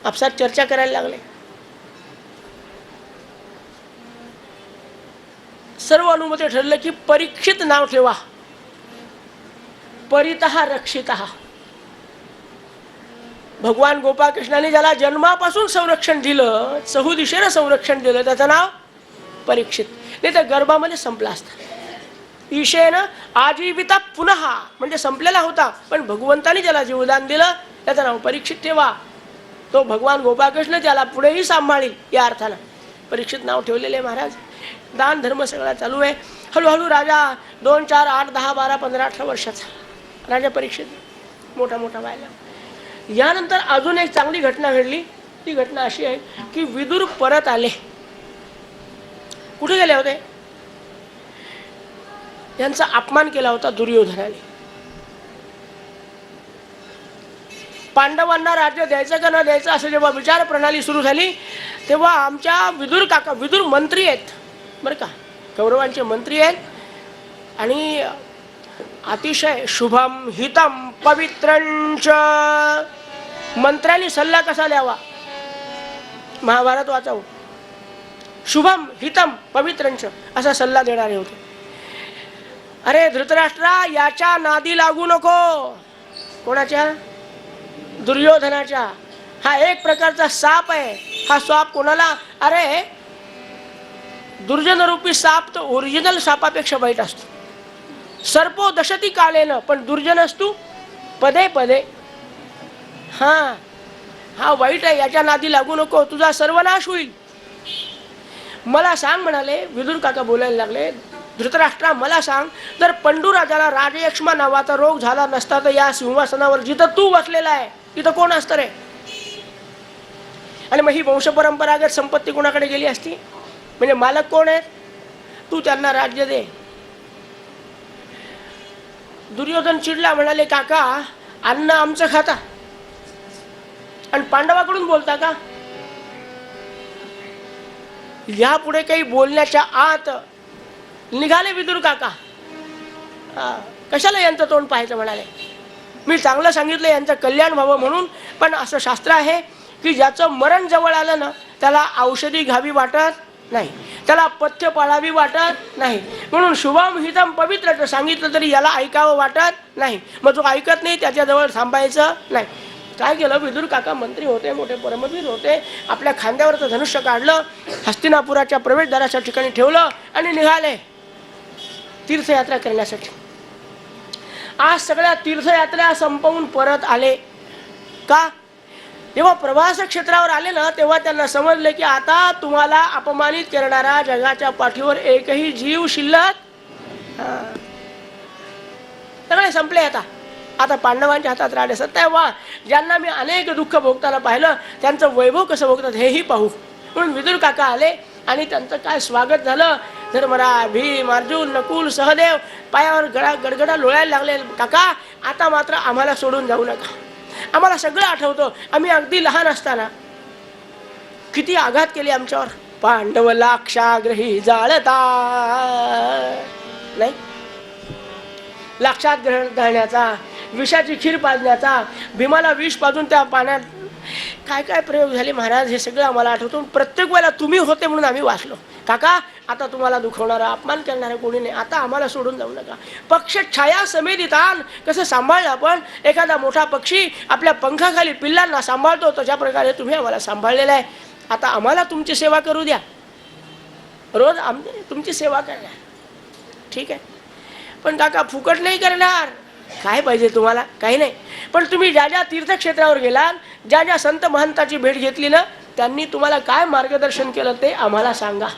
आपसात चर्चा करायला लागले. सर्व अनुमती ठरलं की परीक्षित नाव ठेवा. परितः रक्षितः. भगवान गोपाळकृष्णाने ज्याला जन्मापासून संरक्षण दिलं, चहुदिशेनं संरक्षण दिलं, त्याचं नाव परीक्षित. नाही तर गर्भामध्ये संपला असता. ईशेनं आजीविता पुनः म्हणजे संपलेला होता, पण भगवंताने ज्याला जीवदान दिलं त्याचं नाव परीक्षित ठेवा. तो भगवान गोपाळकृष्ण त्याला पुढेही सांभाळील या अर्थानं परीक्षित नाव ठेवलेले. महाराज दान धर्म सगळा चालू आहे. हळूहळू राजा 2, 4, 8, 10, 12, 15, 18 वर्षाचा राजा परीक्षित मोठा मोठा व्हायला. यानंतर अजून एक चांगली घटना घडली. ती घटना अशी आहे की विदुर परत आले. कुठे गेले होते? यांचा अपमान केला होता दुर्योधनाने. पांडवांना राज्य द्यायचं का न द्यायचं असं जेव्हा विचार प्रणाली सुरू झाली तेव्हा आमच्या विदुर काका, विदुर मंत्री आहेत बरं का, कौरवांचे मंत्री आहेत, आणि अतिशय शुभम हितम पवित्रंच, मंत्र्यांनी सल्ला कसा द्यावा, महाभारत वाचावं, शुभम हितम पवित्रंच असा सल्ला देणारे होते. अरे धृतराष्ट्रा, याच्या नादी लागू नको. कोणाच्या? दुर्योधनाच्या. हा एक प्रकारचा साप आहे. हा साप कोणाला? अरे दुर्जन रूपी साप तर ओरिजिनल सापापेक्षा वाईट असतो. सर्पो दशती कालेन, पण दुर्जन असतो पदे पदे. हा वाईट आहे, याच्या नादी लागू नको, तुझा सर्वनाश होईल. मला सांग म्हणाले विदुर काका, बोलायला लागले, धृतराष्ट्रा मला सांग, जर पंडुराजाला राजयक्ष्मा नावाचा रोग झाला नसता तर या सिंहासनावर जिथं तू बसलेला आहे तिथं कोण असतं रे? आणि मग ही वंशपरंपरागत संपत्ती कोणाकडे गेली असती? म्हणजे मालक कोण आहे? तू त्यांना राज्य दे. दुर्योधन चिडला, म्हणाले काका, अन्न आमचं खाता आणि पांडवाकडून बोलता का? यापुढे काही बोलण्याच्या आत निघाले विदुर काका. कशाला यांचं तोंड पाहायचं म्हणाले. मी चांगलं सांगितलं यांचं कल्याण व्हावं म्हणून, पण असं शास्त्र आहे की ज्याचं मरण जवळ आलं ना त्याला औषधी घ्यावी वाटत नाही, त्याला पथ्य पाळावी वाटत नाही. म्हणून शुभम हितम पवित्र सांगितलं तरी याला ऐकावं वाटत नाही. मग जो ऐकत नाही त्याच्याजवळ थांबायचं नाही. काय केलं? विदुर काका मंत्री होते, मोठे परमवीर होते. आपल्या खांद्यावरचं धनुष्य काढलं, हस्तिनापुराच्या प्रवेशद्वाराच्या ठिकाणी ठेवलं आणि निघाले तीर्थयात्रा करण्यासाठी. आज सगळ्या तीर्थयात्रा संपवून परत आले. का? जेव्हा प्रवास क्षेत्रावर आले ना तेव्हा त्यांना समजले की आता तुम्हाला अपमानित करणारा जगाच्या पाठीवर एकही जीव शिल्लक, सगळे संपले. आता पांडवांच्या हातात राहिले. सत्य वा, ज्यांना मी अनेक दुःख भोगताना पाहिलं त्यांचं वैभव कसं भोगतात हेही पाहू. म्हणून विदुर काका आले आणि त्यांचं काय स्वागत झालं. धर्मराज, भीम, अर्जुन, नकुल, सहदेव पायावर गडगडा लोळायला लागले. काका, आता मात्र आम्हाला सोडून जाऊ नका. आम्हाला सगळं आठवतं. आम्ही अगदी लहान असताना किती आघात केले आमच्यावर. पांडव लाक्षाग्रही जाळता नाही, लाक्षात ग्रहण घालण्याचा, विषाची खीर पाजण्याचा, भीमाला विष पाजून त्या पाण्यात काय काय प्रयोग झाले महाराज, हे सगळं आम्हाला आठवतो. प्रत्येक वेळेला तुम्ही होते म्हणून आम्ही वाचलो. काका, आता तुम्हाला दुखवणारा, अपमान करणारा कोणी नाही. आता आम्हाला सोडून जाऊ नका. पक्ष छाया समेदितान कसं सांभाळलं आपण? एखादा मोठा पक्षी आपल्या पंखाखाली पिल्लांना सांभाळतो तशा प्रकारे तुम्ही आम्हाला सांभाळलेला आहे. आता आम्हाला तुमची सेवा करू द्या. रोज तुमची सेवा करणार, ठीक आहे. पण काका, फुकट नाही करणार. काय पाहिजे तुम्हाला? काही नाही. पण तुम्ही ज्या ज्या तीर्थक्षेत्रावर गेलात, ज्या ज्या संत महंताची भेट घेतली ना, त्यांनी तुम्हाला काय मार्गदर्शन केलं ते आम्हाला सांगा.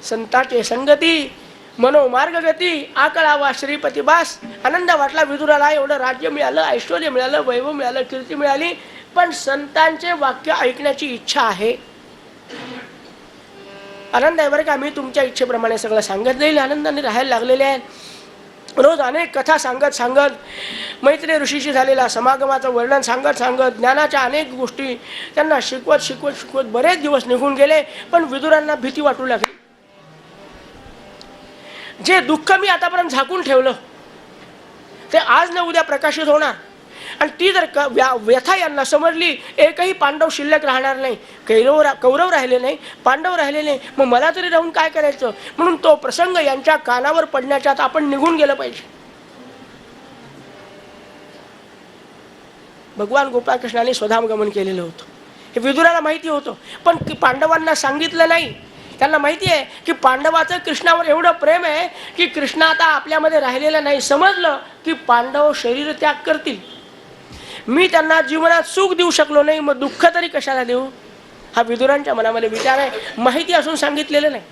संताचे संगती मनोमार्गगती आकळावा श्रीपती बास. आनंद वाटला विदुराला. एवढं राज्य मिळालं, ऐश्वर्य मिळालं, वैभव मिळालं, कीर्ती मिळाली, पण संतांचे वाक्य ऐकण्याची इच्छा आहे. आनंद आहे बरं का. मी तुमच्या इच्छेप्रमाणे सगळं सांगत जाईल. आनंदाने राहायला लागलेले आहेत. रोज अनेक कथा सांगत मैत्री ऋषीशी झालेला समागमाचं वर्णन सांगत ज्ञानाच्या अनेक गोष्टी त्यांना शिकवत बरेच दिवस निघून गेले. पण विदुरांना भीती वाटू लागली. जे दुःख मी आतापर्यंत झाकून ठेवलं ते आज न उद्या प्रकाशित होणार. आणि ती जर व्यथा यांना समजली, एकही पांडव शिल्लक राहणार नाही. कौरव राहिले नाही, पांडव राहिले नाही. मग मला तरी राहून काय करायचं? म्हणून तो प्रसंग यांच्या कानावर पडण्याच्या आत आपण निघून गेलं पाहिजे. भगवान गोपाळकृष्णाने स्वधामगमन केलेलं होतं. हे विदुराला माहिती होतं, पण पांडवांना सांगितलं नाही. त्यांना माहिती आहे की पांडवाचं कृष्णावर एवढं प्रेम आहे की कृष्ण आता आपल्यामध्ये राहिलेलं नाही. समजलं की पांडव शरीर त्याग करतील. मी त्यांना जीवनात सुख देऊ शकलो नाही, मग दुःख तरी कशाला देऊ? हा विदुरांच्या मनामध्ये विचार आहे. माहिती असून सांगितलेलं नाही.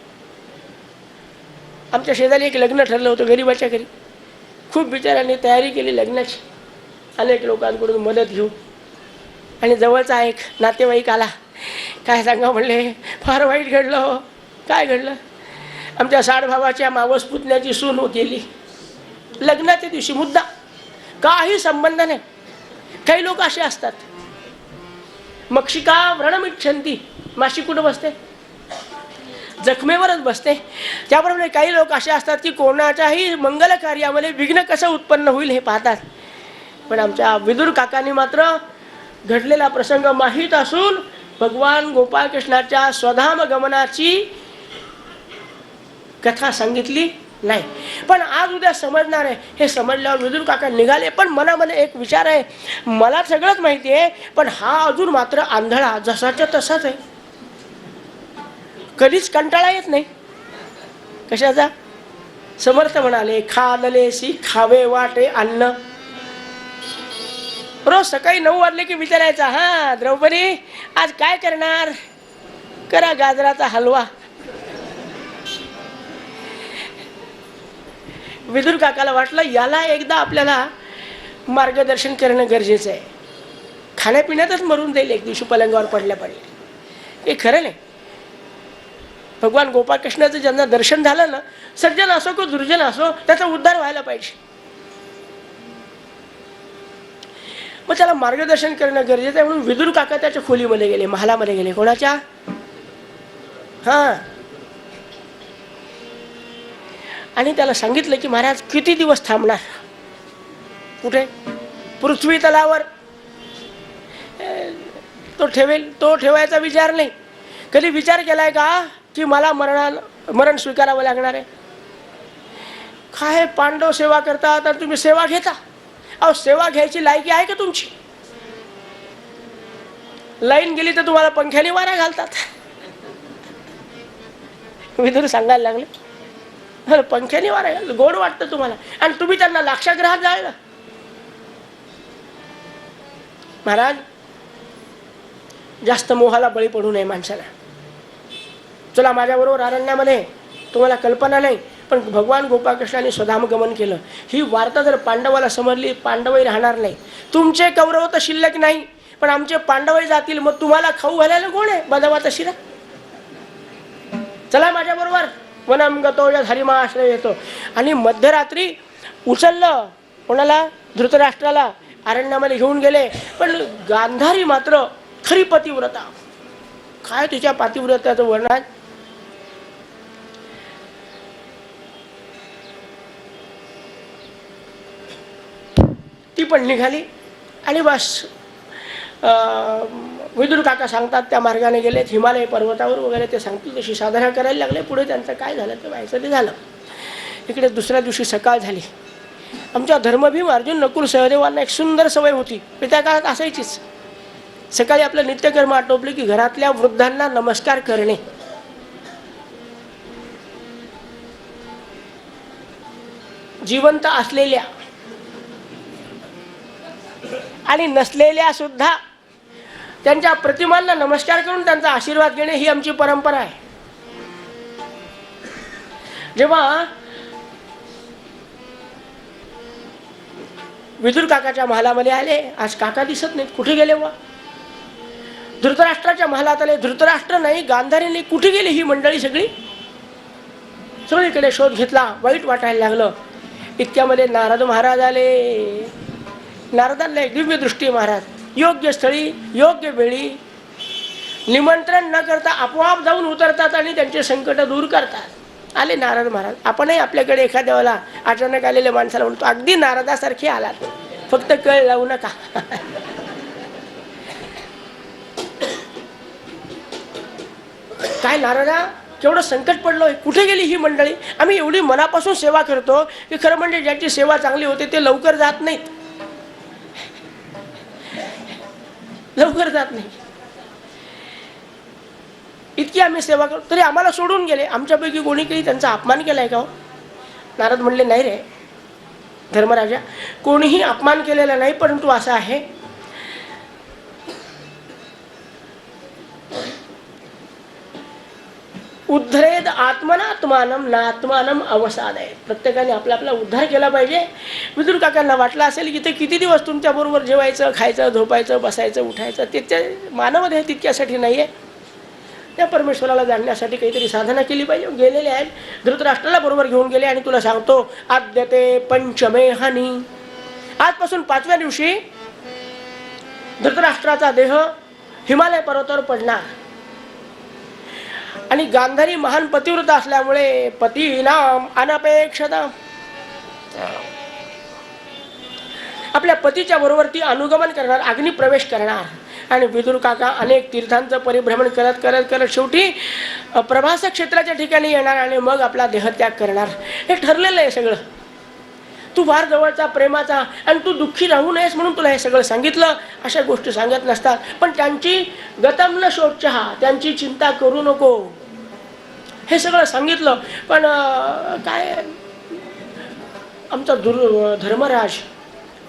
आमच्या शेजारी एक लग्न ठरलं होतं गरीबाच्या घरी. खूप बिचाऱ्यांनी तयारी केली लग्नाची. अनेक लोकांकडून मदत घेऊ. आणि जवळचा एक नातेवाईक आला. काय सांगा म्हणले, फार वाईट घडलं हो. काय घडलं? आमच्या साडभावाच्या मावस पुतण्याची सून गेली लग्नाच्या दिवशी, मुद्दा काही संबंध नाही. काही लोक असे असतात, मक्षिका व्रणमिच्छन्ति, माशी कुठं बसते? जखमेवरच बसते. त्याप्रमाणे काही लोक असे असतात की कोणाच्याही मंगल कार्यामध्ये विघ्न कसं उत्पन्न होईल हे पाहतात. पण आमच्या विदुर काकांनी मात्र घडलेला प्रसंग माहीत असून भगवान गोपाळकृष्णाच्या स्वधाम गमनाची कथा सांगितली नाही. पण आज उद्या समजणार आहे. हे समजल्यावर विदुर काका निघाले. पण मनामध्ये एक विचार आहे, मला सगळंच माहिती आहे, पण हा अजून मात्र आंधळा जसाच्या तसाच आहे. कधीच कंटाळा येत नाही. कशाचा? समर्थ म्हणाले, खादलेसी खावे वाटे अन्न. रोज सकाळी 9 वाजले की विचारायचा, हा द्रौपदी आज काय करणार? करा गाजराचा हलवा. विदुर काकाला वाटलं याला एकदा आपल्याला मार्गदर्शन करणं गरजेचं आहे. खाण्यापिण्यातच मरून जाईल एक दिवशी पलंगावर पडल्या पडल्या. हे खरं नाही. भगवान गोपाळकृष्णाचं ज्यांना दर्शन झालं ना, सज्जन असो की दुर्जन असो, त्याचा उद्धार व्हायला पाहिजे. मग त्याला मार्गदर्शन करणं गरजेचं आहे. म्हणून विदुर काका त्याच्या खोलीमध्ये गेले, महालामध्ये गेले. कोणाच्या? हां. आणि त्याला सांगितलं की महाराज किती दिवस थांबणार? कुठे? पृथ्वी तलावर. तो ठेवेल, तो ठेवायचा विचार नाही. कधी विचार केलाय का की मला मरण स्वीकारावं लागणार आहे? काय पांडव सेवा करतात तर तुम्ही सेवा घेता? अहो, सेवा घ्यायची लायकी आहे का तुमची? लाईन गेली तर तुम्हाला पंख्याने वारा घालतात. विदुर सांगायला लागले, पंख्याने वारा घाल, गोड वाटतं तुम्हाला, आणि तुम्ही त्यांना लाक्षागृहात जायला. महाराज, जास्त मोहाला बळी पडू नये माणसाला. चला माझ्याबरोबर अरण्यामध्ये, तुम्हाला कल्पना नाही पण भगवान गोपाळकृष्णाने स्वधाम गमन केलं. ही वार्ता जर पांडवाला समजली, पांडवही राहणार नाही. तुमचे कौरव तर शिल्लक नाही, पण आमचे पांडवही जातील. मग तुम्हाला खाऊ घालायला कोण आहे? बदावाचा शिरा. चला माझ्याबरोबर. वनम गतो यद हरिमा आश्रय येतो. आणि मध्यरात्री उचललं कोणाला? धृतराष्ट्राला. अरण्यामध्ये घेऊन गेले. पण गांधारी मात्र खरी पतिव्रता. काय तिच्या पतिव्रताचं वर्णन? ती पण निघाली आणि बस विदुर काका सांगतात त्या मार्गाने गेलेत. हिमालय पर्वतावर वगैरे ते सांगतील तशी साधना करायला लागले. पुढे त्यांचं काय झालं ते व्हायचं ते झालं. इकडे दुसऱ्या दिवशी सकाळ झाली. आमच्या धर्मभीम अर्जुन नकुल सहदेवांना एक सुंदर सवय होती, त्या काळात असायचीच. सकाळी आपलं नित्यकर्म आटोपले की घरातल्या वृद्धांना नमस्कार करणे. जिवंत असलेल्या आणि नसलेल्या सुद्धा त्यांच्या प्रतिमांना नमस्कार करून त्यांचा आशीर्वाद घेणे ही आमची परंपरा आहे. जेव्हा विदुर काकाच्या महालामध्ये आले, आज काका दिसत नाहीत, कुठे गेले? वा धृतराष्ट्राच्या महालात आले. धृतराष्ट्र नाही, गांधारी नाही, कुठे गेली ही मंडळी सगळी? सगळीकडे शोध घेतला. वाईट वाटायला लागलं. इतक्यामध्ये नारद महाराज आले. नारदांना एक दिव्य दृष्टी. महाराज योग्य स्थळी योग्य वेळी निमंत्रण न करता आपोआप जाऊन उतरतात आणि त्यांचे संकट दूर करतात. आले नारद महाराज. आपणही आपल्याकडे एखाद्या वेळेला अचानक आलेल्या माणसाला म्हणतो, अगदी नारदासारखे आलात, फक्त कळ लावू नका. काय नारदा, केवढं संकट पडलं, कुठे गेली ही मंडळी? आम्ही एवढी मनापासून सेवा करतो की खरं म्हणजे ज्यांची सेवा चांगली होते ते लवकर जात नाहीत, लवकर जात नाही. इतकी आम्ही सेवा करतो तरी आम्हाला सोडून गेले. आमच्यापैकी कोणी काही त्यांचा अपमान केलाय का? नारद म्हणले, नाही रे धर्मराजा, कोणीही अपमान केलेला नाही, परंतु असं आहे, उद्धरेद आत्मनात्मानम नात्मानम अवसादय. प्रत्येकाने आपला आपला उद्धार केला पाहिजे. विदुर काकांना वाटलं असेल की ते किती दिवस तुमच्याबरोबर जेवायचं, खायचं, झोपायचं, बसायचं, उठायचं, ते मानवदेह तितक्यासाठी नाही आहे. त्या परमेश्वराला जाणण्यासाठी काहीतरी साधना केली पाहिजे. गेलेले आहेत, धृतराष्ट्राला बरोबर घेऊन गेले आणि तुला सांगतो आद्यते पंचमे हानी. आजपासून 5व्या दिवशी धृतराष्ट्राचा देह हिमालय पर्वतावर पडणार. आणि गांधारी महान पतिव्रता असल्यामुळे पतीनाम अनपेक्षता, आपल्या पतीच्या बरोबर ती अनुगमन करणार, अग्नी प्रवेश करणार. आणि विदुर काका अनेक तीर्थांचं परिभ्रमण करत करत करत शेवटी प्रभास क्षेत्राच्या ठिकाणी येणार आणि मग आपला देहत्याग करणार. हे ठरलेलं आहे सगळं. तू फार जवळचा प्रेमाचा आणि तू दुःखी राहू नयेस म्हणून तुला हे सगळं सांगितलं. अशा गोष्टी सांगत नसतात, पण त्यांची गतम न शोचहा, त्यांची चिंता करू नको, हे सगळं सांगितलं. पण काय आमचा धर्मराज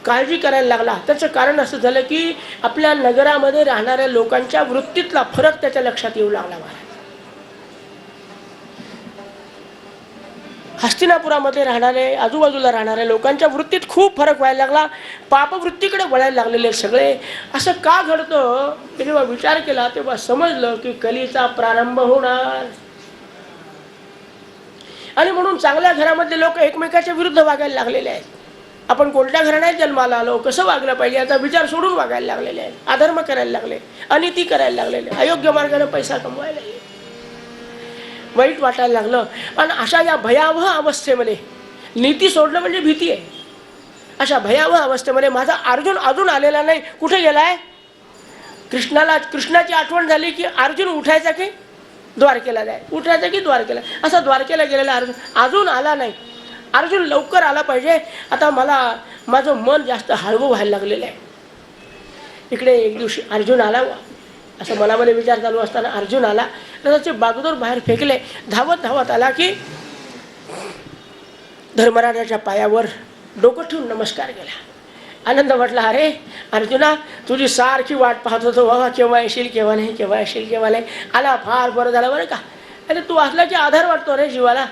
काळजी करायला लागला. त्याचं कारण असं झालं की आपल्या नगरामध्ये राहणाऱ्या लोकांच्या वृत्तीतला फरक त्याच्या लक्षात येऊ लागला. हस्तिनापुरामध्ये राहणारे, आजूबाजूला राहणाऱ्या लोकांच्या वृत्तीत खूप फरक व्हायला लागला. पापवृत्तीकडे वळायला लागलेले सगळे. असं का घडतं ते जेव्हा विचार केला तेव्हा समजलं की कलीचा प्रारंभ होणार. आणि म्हणून चांगल्या घरामधले लोक एकमेकाच्या विरुद्ध वागायला लागलेले आहेत. आपण कोणत्या घराण्यात जन्माला आलो, कसं वागलं पाहिजे याचा विचार सोडून वागायला लागलेले आहेत. अधर्म करायला लागले, अनिती करायला लागलेले, अयोग्य मार्गाने पैसा कमवायला लागले, वाईट वाटायला लागलं. पण अशा या भयावह अवस्थेमध्ये नीती सोडणं म्हणजे भीती आहे. अशा भयावह अवस्थेमध्ये माझा अर्जुन अजून आलेला नाही. कुठे गेलाय? कृष्णाची आठवण झाली की अर्जुन उठायचा की द्वारकेला जाय, उठायचा की द्वारकेला. असा द्वारकेला गेलेला अर्जुन अजून आला नाही. अर्जुन लवकर आला पाहिजे. आता माझं मन जास्त हळवं व्हायला लागलेलं आहे. इकडे एक दिवशी अर्जुन आला, असं मनामध्ये विचार चालू असताना अर्जुन आला. त्याचे बागदोर बाहेर फेकले. धावत धावत आला की धर्मराजाच्या पायावर डोकं ठेवून नमस्कार केला. आनंद वाटला. अरे अर्जुना, तुझी सारखी वाट पाहत होतो बाबा, केव्हा येशील केव्हा नाही, केव्हा येशील केव्हा नाही. आला, फार बरं झालं बरं का. अरे तू असला की आधार वाटतो रे जीवाला.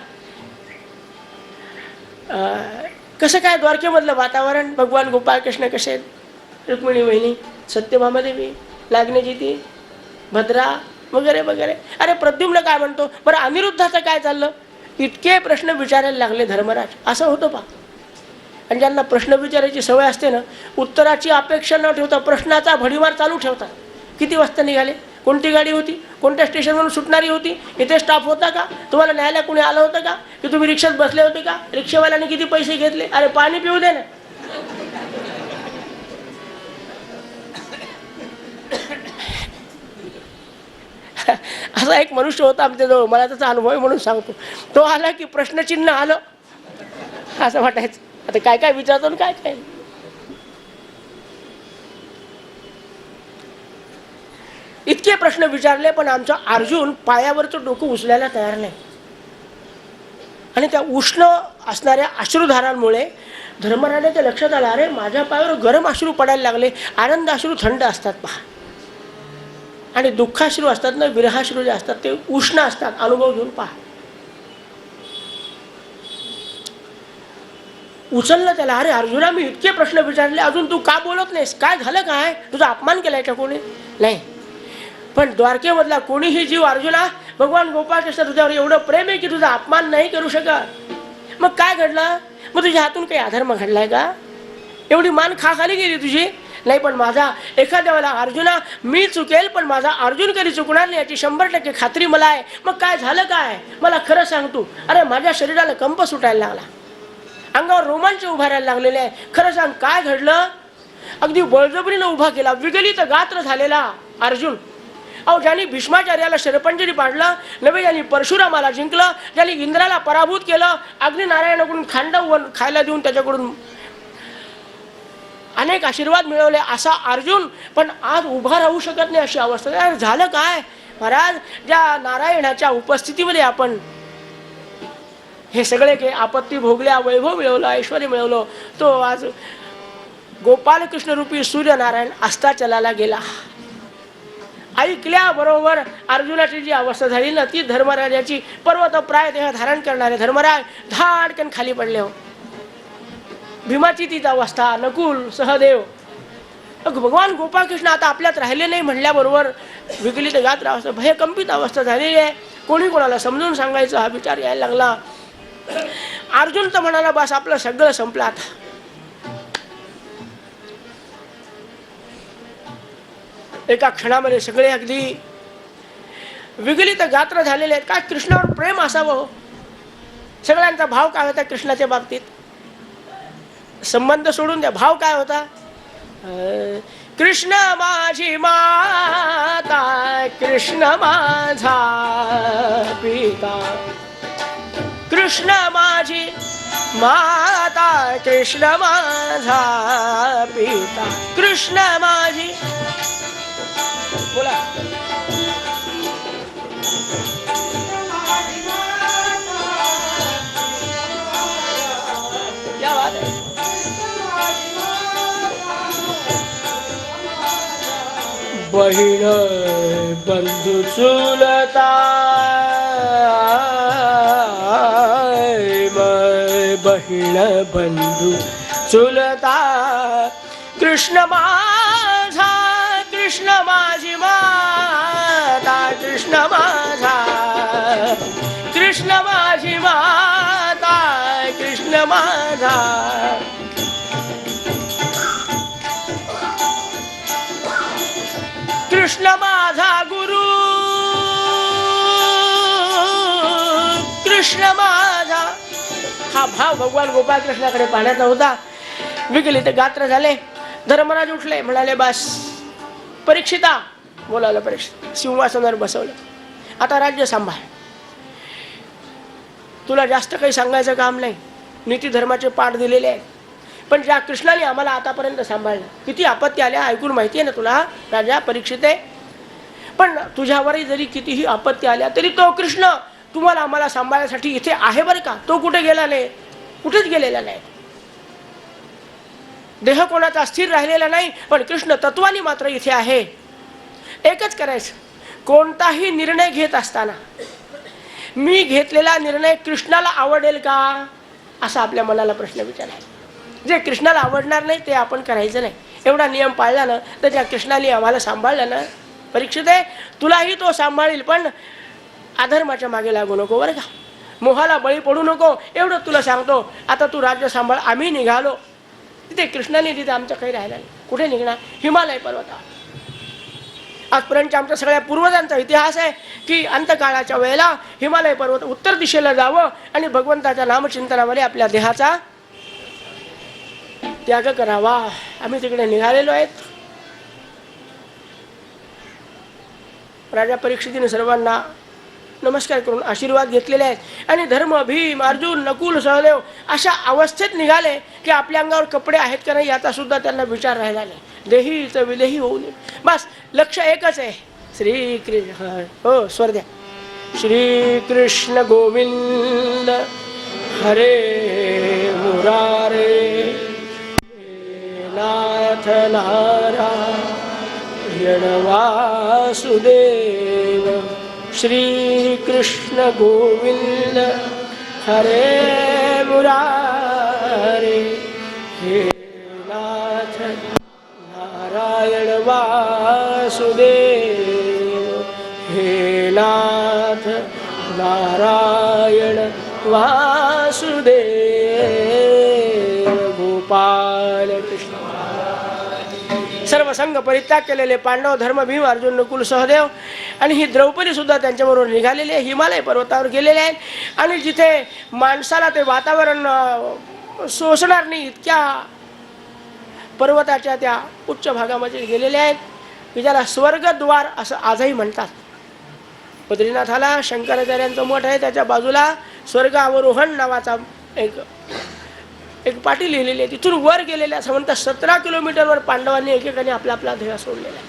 कसं काय द्वारकेमधलं वातावरण? भगवान गोपाळकृष्ण कसे आहेत, रुक्मिणी वहिनी, सत्यभामादेवी, लागण्याची ती भद्रा वगैरे वगैरे. अरे प्रद्युम्न काय म्हणतो बरं, अनिरुद्धाचं काय चाललं? इतके प्रश्न विचारायला लागले धर्मराज. असं होतं पा. आणि ज्यांना प्रश्न विचारायची सवय असते ना, उत्तराची अपेक्षा न ठेवता प्रश्नाचा भडीमार चालू ठेवतात. किती वाजता निघाले, कोणती गाडी होती, कोणत्या स्टेशनवरून सुटणारी होती, इथे स्टॉप होता का, तुम्हाला न्यायला कुणी आलं होतं का, की तुम्ही रिक्षात बसले होते का, रिक्षावाल्याने किती पैसे घेतले, अरे पाणी पिऊ दे ना. असा एक मनुष्य होता आमच्याजवळ, मला त्याचा अनुभव म्हणून सांगतो. तो आला की प्रश्नचिन्ह आलं असं वाटायचं. आता काय काय विचारतो काय काय. इतके प्रश्न विचारले पण आमचा अर्जुन पायावरचं डोकं उचलायला तयार नाही. आणि त्या उष्ण असणाऱ्या अश्रुधारांमुळे धर्मराजाच्या लक्षात आलं, अरे माझ्या पायावर गरम अश्रू पडायला लागले. आनंद अश्रू थंड असतात पहा, आणि दुःखाश्रू असतात ना, विरहाश्रू जे असतात ते उष्ण असतात. अनुभव घेऊन पहा. उचललं त्याला. अरे अर्जुना, मी इतके प्रश्न विचारले, अजून तू का बोलत नाहीस? काय झालं? काय तुझा अपमान केलाय का कोणी? नाही. पण द्वारकेमधला कोणीही जीव अर्जुना, भगवान गोपाळकृष्ण तुझ्यावर एवढं प्रेम आहे की तुझा अपमान नाही करू शकत. मग काय घडलं? मग तुझ्या हातून काही अधर्म घडलाय का? एवढी मान खाली गेली तुझी? नाही. पण माझा एखाद्या वेळेला अर्जुना मी चुकेल, पण माझा अर्जुन कधी चुकणार नाही याची 100% खात्री मला आहे. मग काय झालं? काय मला खरं सांग तू. अरे माझ्या शरीराला कंप सुटायला लागला, अंगावर रोमांच उभारायला लागलेले आहे. खरं सांग काय घडलं? अगदी बळजबरीनं उभा केला, विगलित गात्र झालेला अर्जुन. अहो, ज्यांनी भीष्माचार्याला शरपंजरी पाडलं, नव्हे ज्यांनी परशुरामाला जिंकलं, ज्यांनी इंद्राला पराभूत केलं, अग्निनारायणाकडून खांडव खायला देऊन त्याच्याकडून अनेक आशीर्वाद मिळवले असा अर्जुन, पण आज उभा राहू शकत नाही अशी अवस्था. झालं काय महाराज? ज्या नारायणाच्या उपस्थितीमध्ये आपण हे सगळे काही आपत्ती भोगल्या, वैभव मिळवलं, ऐश्वर मिळवलं, तो आज गोपालकृष्ण रूपी सूर्यनारायण अस्ताचलाला गेला. ऐकल्याबरोबर अर्जुनाची जी अवस्था झाली ना ती धर्मराजाची, पर्वत प्राय देह धारण करणारे धर्मराज धाडकन खाली पडले हो. भीमाची तीच अवस्था, नकुल सहदेव, भगवान गोपाळकृष्ण आता आपल्यात राहिले नाही म्हणल्याबरोबर विकलित गात्र अवस्था, भयकंपित अवस्था झालेली आहे. कोणी कोणाला समजून सांगायचं हा विचार यायला लागला. अर्जुन तर म्हणाला बस आपलं सगळं संपलं आता. एका क्षणामध्ये सगळे अगदी विगलित गात्र झालेले आहेत. काय कृष्णावर प्रेम असावं. सगळ्यांचा भाव काय होता कृष्णाच्या बाबतीत, संबंध सोडून द्या, भाव काय होता. कृष्ण माझी माता, कृष्ण माझा पिता, कृष्ण माझी माता, कृष्ण माझा पिता, कृष्ण माझी. बोला. क्या बात है. बहीण बंधू चुलता, बहीण बंधू चुलता, कृष्ण माझा, कृष्ण माझी माता, कृष्ण माझा, कृष्ण माझी माता, कृष्ण माझा. कृष्ण माझा गुरु, कृष्ण माझा. हा भाव भगवान गोपाळ कृष्णाकडे पाहण्याचा होता. विकलित गात्र झाले. धर्मराज उठले, म्हणाले बस परीक्षिता, बोलावलं परीक्षित, सिंहासनावर बसवलं. आता राज्य सांभाळ, तुला जास्त काही सांगायचं काम नाही. नीती धर्माचे पाठ दिलेले आहेत. पण ज्या कृष्णाने आम्हाला आतापर्यंत सांभाळलं, किती आपत्ती आल्या ऐकून माहिती आहे ना तुला राजा परीक्षित आहे. पण तुझ्यावरही जरी कितीही आपत्ती आल्या तरी तो कृष्ण तुम्हाला आम्हाला सांभाळण्यासाठी इथे आहे बरं का. तो कुठे गेला नाही, कुठेच गेलेला नाही. देह कोणाचा स्थिर राहिलेला नाही, पण कृष्ण तत्वानी मात्र इथे आहे. एकच करायचं, कोणताही निर्णय घेत असताना मी घेतलेला निर्णय कृष्णाला आवडेल का असा आपल्या मनाला प्रश्न विचारायचा. जे कृष्णाला आवडणार नाही ते आपण करायचं नाही. एवढा नियम पाळला ना तर त्या कृष्णाने आम्हाला सांभाळलं ना. परीक्षित आहे, तुलाही तो सांभाळील, पण अधर्माच्या मागे लागू नको बरं का, मोहाला बळी पडू नको. एवढं तुला सांगतो. आता तू राज्य सांभाळ. आम्ही निघालो तिथे कृष्णाने, तिथे आमचं काही राहिलं नाही. कुठे निघणार, हिमालय पर्वतावर. आजपर्यंत आमच्या सगळ्या पूर्वजांचा इतिहास आहे की अंतकाळाच्या वेळेला हिमालय पर्वत उत्तर दिशेला जावं आणि भगवंताच्या नामचिंतनामध्ये आपल्या देहाचा त्याग करावा. आम्ही तिकडे निघालेलो आहेत. राजा परीक्षितीने सर्वांना नमस्कार करून आशीर्वाद घेतलेले आहेत आणि धर्म, भीम, अर्जुन, नकुल, सहदेव अशा अवस्थेत निघाले की आपल्या अंगावर कपडे आहेत का नाही याचा सुद्धा त्यांना विचार राहिला नाही. देहीचं विदेही होऊ नये, बस लक्ष एकच आहे. श्रीकृष्ण, हो स्वर द्या. श्रीकृष्ण गोविंद हरे मुरारे, नाथ नारायण वासुदेव. श्री कृष्ण गोविंद हरे मुरारे, हे नाथ नारायण वासुदेव, हे नाथ नारायण वासुदेव. गोपाल कृष्ण. सर्व संघ परित्याग केलेले पांडव, धर्म, भीम, अर्जुन, नकुल, सहदेव आणि ही द्रौपदी सुद्धा त्यांच्याबरोबर निघालेली आहे. हिमालय पर्वतावर गेलेले आहेत आणि जिथे माणसाला ते वातावरण सोसणार नाही इतक्या पर्वताच्या त्या उच्च भागामध्ये गेलेले आहेत की ज्याला स्वर्गद्वार असं आजही म्हणतात. बद्रीनाथाला शंकराचार्यांचं मठ आहे, त्याच्या बाजूला स्वर्गावरोहण नावाचा एक पाटी लिहिलेली आहे. तिथून वर गेलेले असं म्हणतात 17 किलोमीटरवर पांडवांनी एकेकाने आपला आपला ध्येय सोडलेला आहे.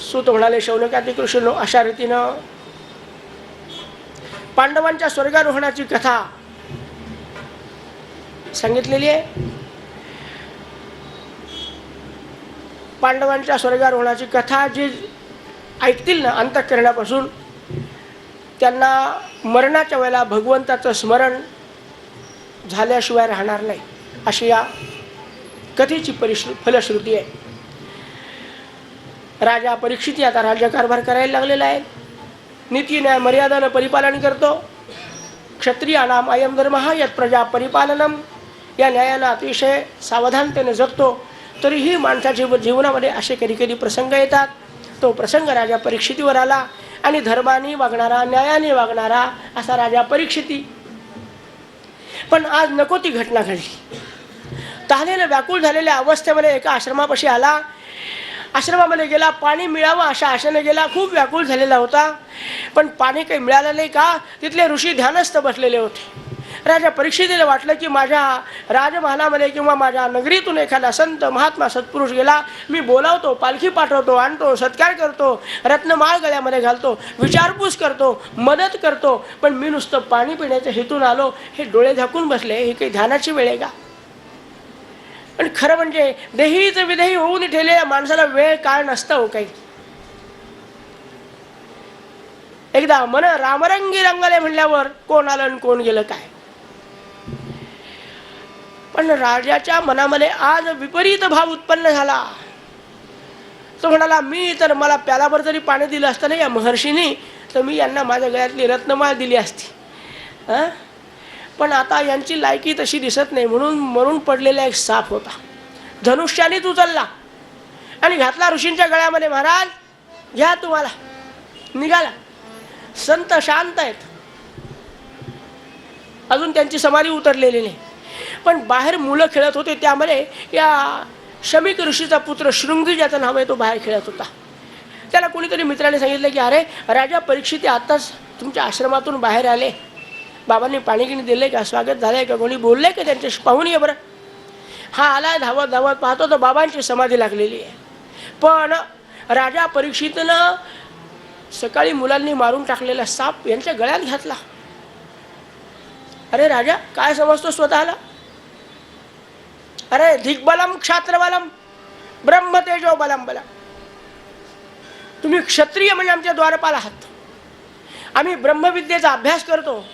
सुत म्हणाले शौनकादी कृष्ण अशा रीतीनं पांडवांच्या स्वर्गारोहणाची कथा सांगितलेली आहे. पांडवांच्या स्वर्गारोहणाची कथा जी ऐकतील ना अंतःकरणापासून, त्यांना मरणाच्या वेळेला भगवंताचं स्मरण झाल्याशिवाय राहणार नाही, अशी या कथेची फलश्रुती आहे. राजा परीक्षित आता राज्यकारभार करायला लागलेला आहे. नीती न्याय मर्यादानं परिपालन करतो. क्षत्रियाणाम अयम धर्म यत प्रजा परिपालनम, या न्यायानं अतिशय सावधानतेने जगतो. तरीही माणसाच्या जीवनामध्ये असे कधी कधी प्रसंग येतात. तो प्रसंग राजा परीक्षितीवर आला आणि धर्माने वागणारा, न्यायाने वागणारा असा राजा परीक्षिती. पण आज नको ती घटना घडली. तहानेनं व्याकुळ झालेल्या अवस्थेमध्ये एका आश्रमापाशी आला. आश्रमामध्ये गेला, पाणी मिळावं अशा आशेने गेला. खूप व्याकुळ झालेला होता, पण पाणी काही मिळालं नाही. का? तिथले ऋषी ध्यानस्थ बसलेले होते. राजा परीक्षितीला वाटलं की माझ्या राजमहालामध्ये किंवा माझ्या नगरीतून एखादा संत महात्मा सत्पुरुष गेला, मी बोलावतो, पालखी पाठवतो, आणतो, सत्कार करतो, रत्नमाळ गळ्यामध्ये घालतो, विचारपूस करतो, मदत करतो, पण मी नुसतं पाणी पिण्याच्या हेतून आलो. हे डोळे झाकून बसले. ही काही ध्यानाची वेळ आहे का? पण खरं म्हणजे देहीच विदेही होऊन ठेवलेल्या माणसाला वेळ काळ नसतं हो काही. एकदा मन रामरंगी रंगले म्हणल्यावर कोण आलं आणि कोण गेलं काय. पण राजाच्या मनामध्ये आज विपरीत भाव उत्पन्न झाला. तो म्हणाला, मी तर मला प्यालाभर तरी पाणी दिलं असतं ना या महर्षींनी, तर मी यांना माझ्या गळ्यातली रत्नमाळ दिली असती. पण आता यांची लायकी तशी दिसत नाही. म्हणून मरून पडलेला एक साप होता, धनुष्यानेच उचलला आणि घातला ऋषींच्या गळ्यामध्ये. महाराज घ्या तुम्हाला. निघाला. संत शांत आहेत, अजून त्यांची समाधी उतरलेली नाही. पण बाहेर मुलं खेळत होते. त्यामध्ये या शमीक ऋषीचा पुत्र शृंगी, ज्याचं नाव आहे, तो बाहेर खेळत होता. त्याला कोणीतरी मित्राने सांगितलं की अरे राजा परीक्षित आताच तुमच्या आश्रमातून बाहेर आले, बाबांनी पाणी गिणी दिले का, स्वागत झालंय का, कोणी बोलले का त्यांच्याशी, पाहून ये बरं. हा आलाय धावत धावत, पाहतो तर बाबांची समाधी लागलेली आहे. पण राजा परीक्षितनं सकाळी मुलांनी मारून टाकलेला साप यांच्या गळ्यात घातला. अरे राजा, काय समजतो स्वतःला? अरे दिग्बलम क्षात्रबलम ब्रह्मतेजो बलम बलम. तुम्ही क्षत्रिय म्हणजे आमच्या द्वारपाल आहात. आम्ही ब्रह्मविद्येचा अभ्यास करतो,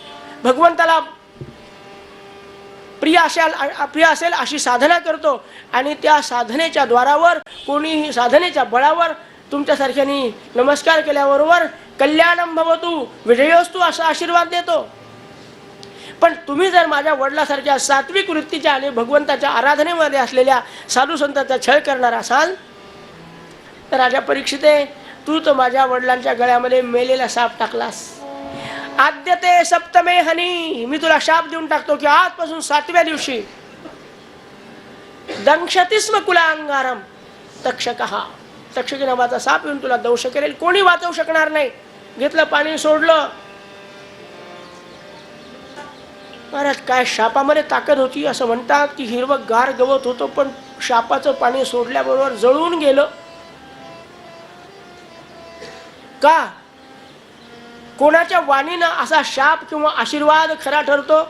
भगवंताला प्रिय असेल अशी साधना करतो, आणि त्या साधनेच्या द्वारावर, कोणीही साधनेच्या बळावर तुमच्यासारख्यांनी नमस्कार केल्याबरोबर कल्याणम भवतु विजयोस्तु असा आशीर्वाद देतो. पण तुम्ही जर माझ्या वडिलासारख्या सात्विक वृत्तीच्या आणि भगवंताच्या आराधनेमध्ये असलेल्या साधू संतांचा छळ करणार असाल तर राजा परीक्षिते, तू तर माझ्या वडिलांच्या गळ्यामध्ये मेलेला साप टाकलास. आद्यते सप्तमे हनी, मी तुला शाप देऊन टाकतो की आजपासून 7व्या दिवशी दंशतिस्म कुलांगारम तक्षकः, तक्षकी नावाचा साप येऊन तुला दंश करेल, कोणी वाचवू शकणार नाही. घेतलं पाणी, सोडलं. महाराज, काय शापामध्ये ताकद होती. असं म्हणतात की हिरवं गार गवत होतं, पण शापाचं पाणी सोडल्याबरोबर जळून गेलं. का? कोणाच्या वाणीनं असा शाप किंवा आशीर्वाद खरा ठरतो?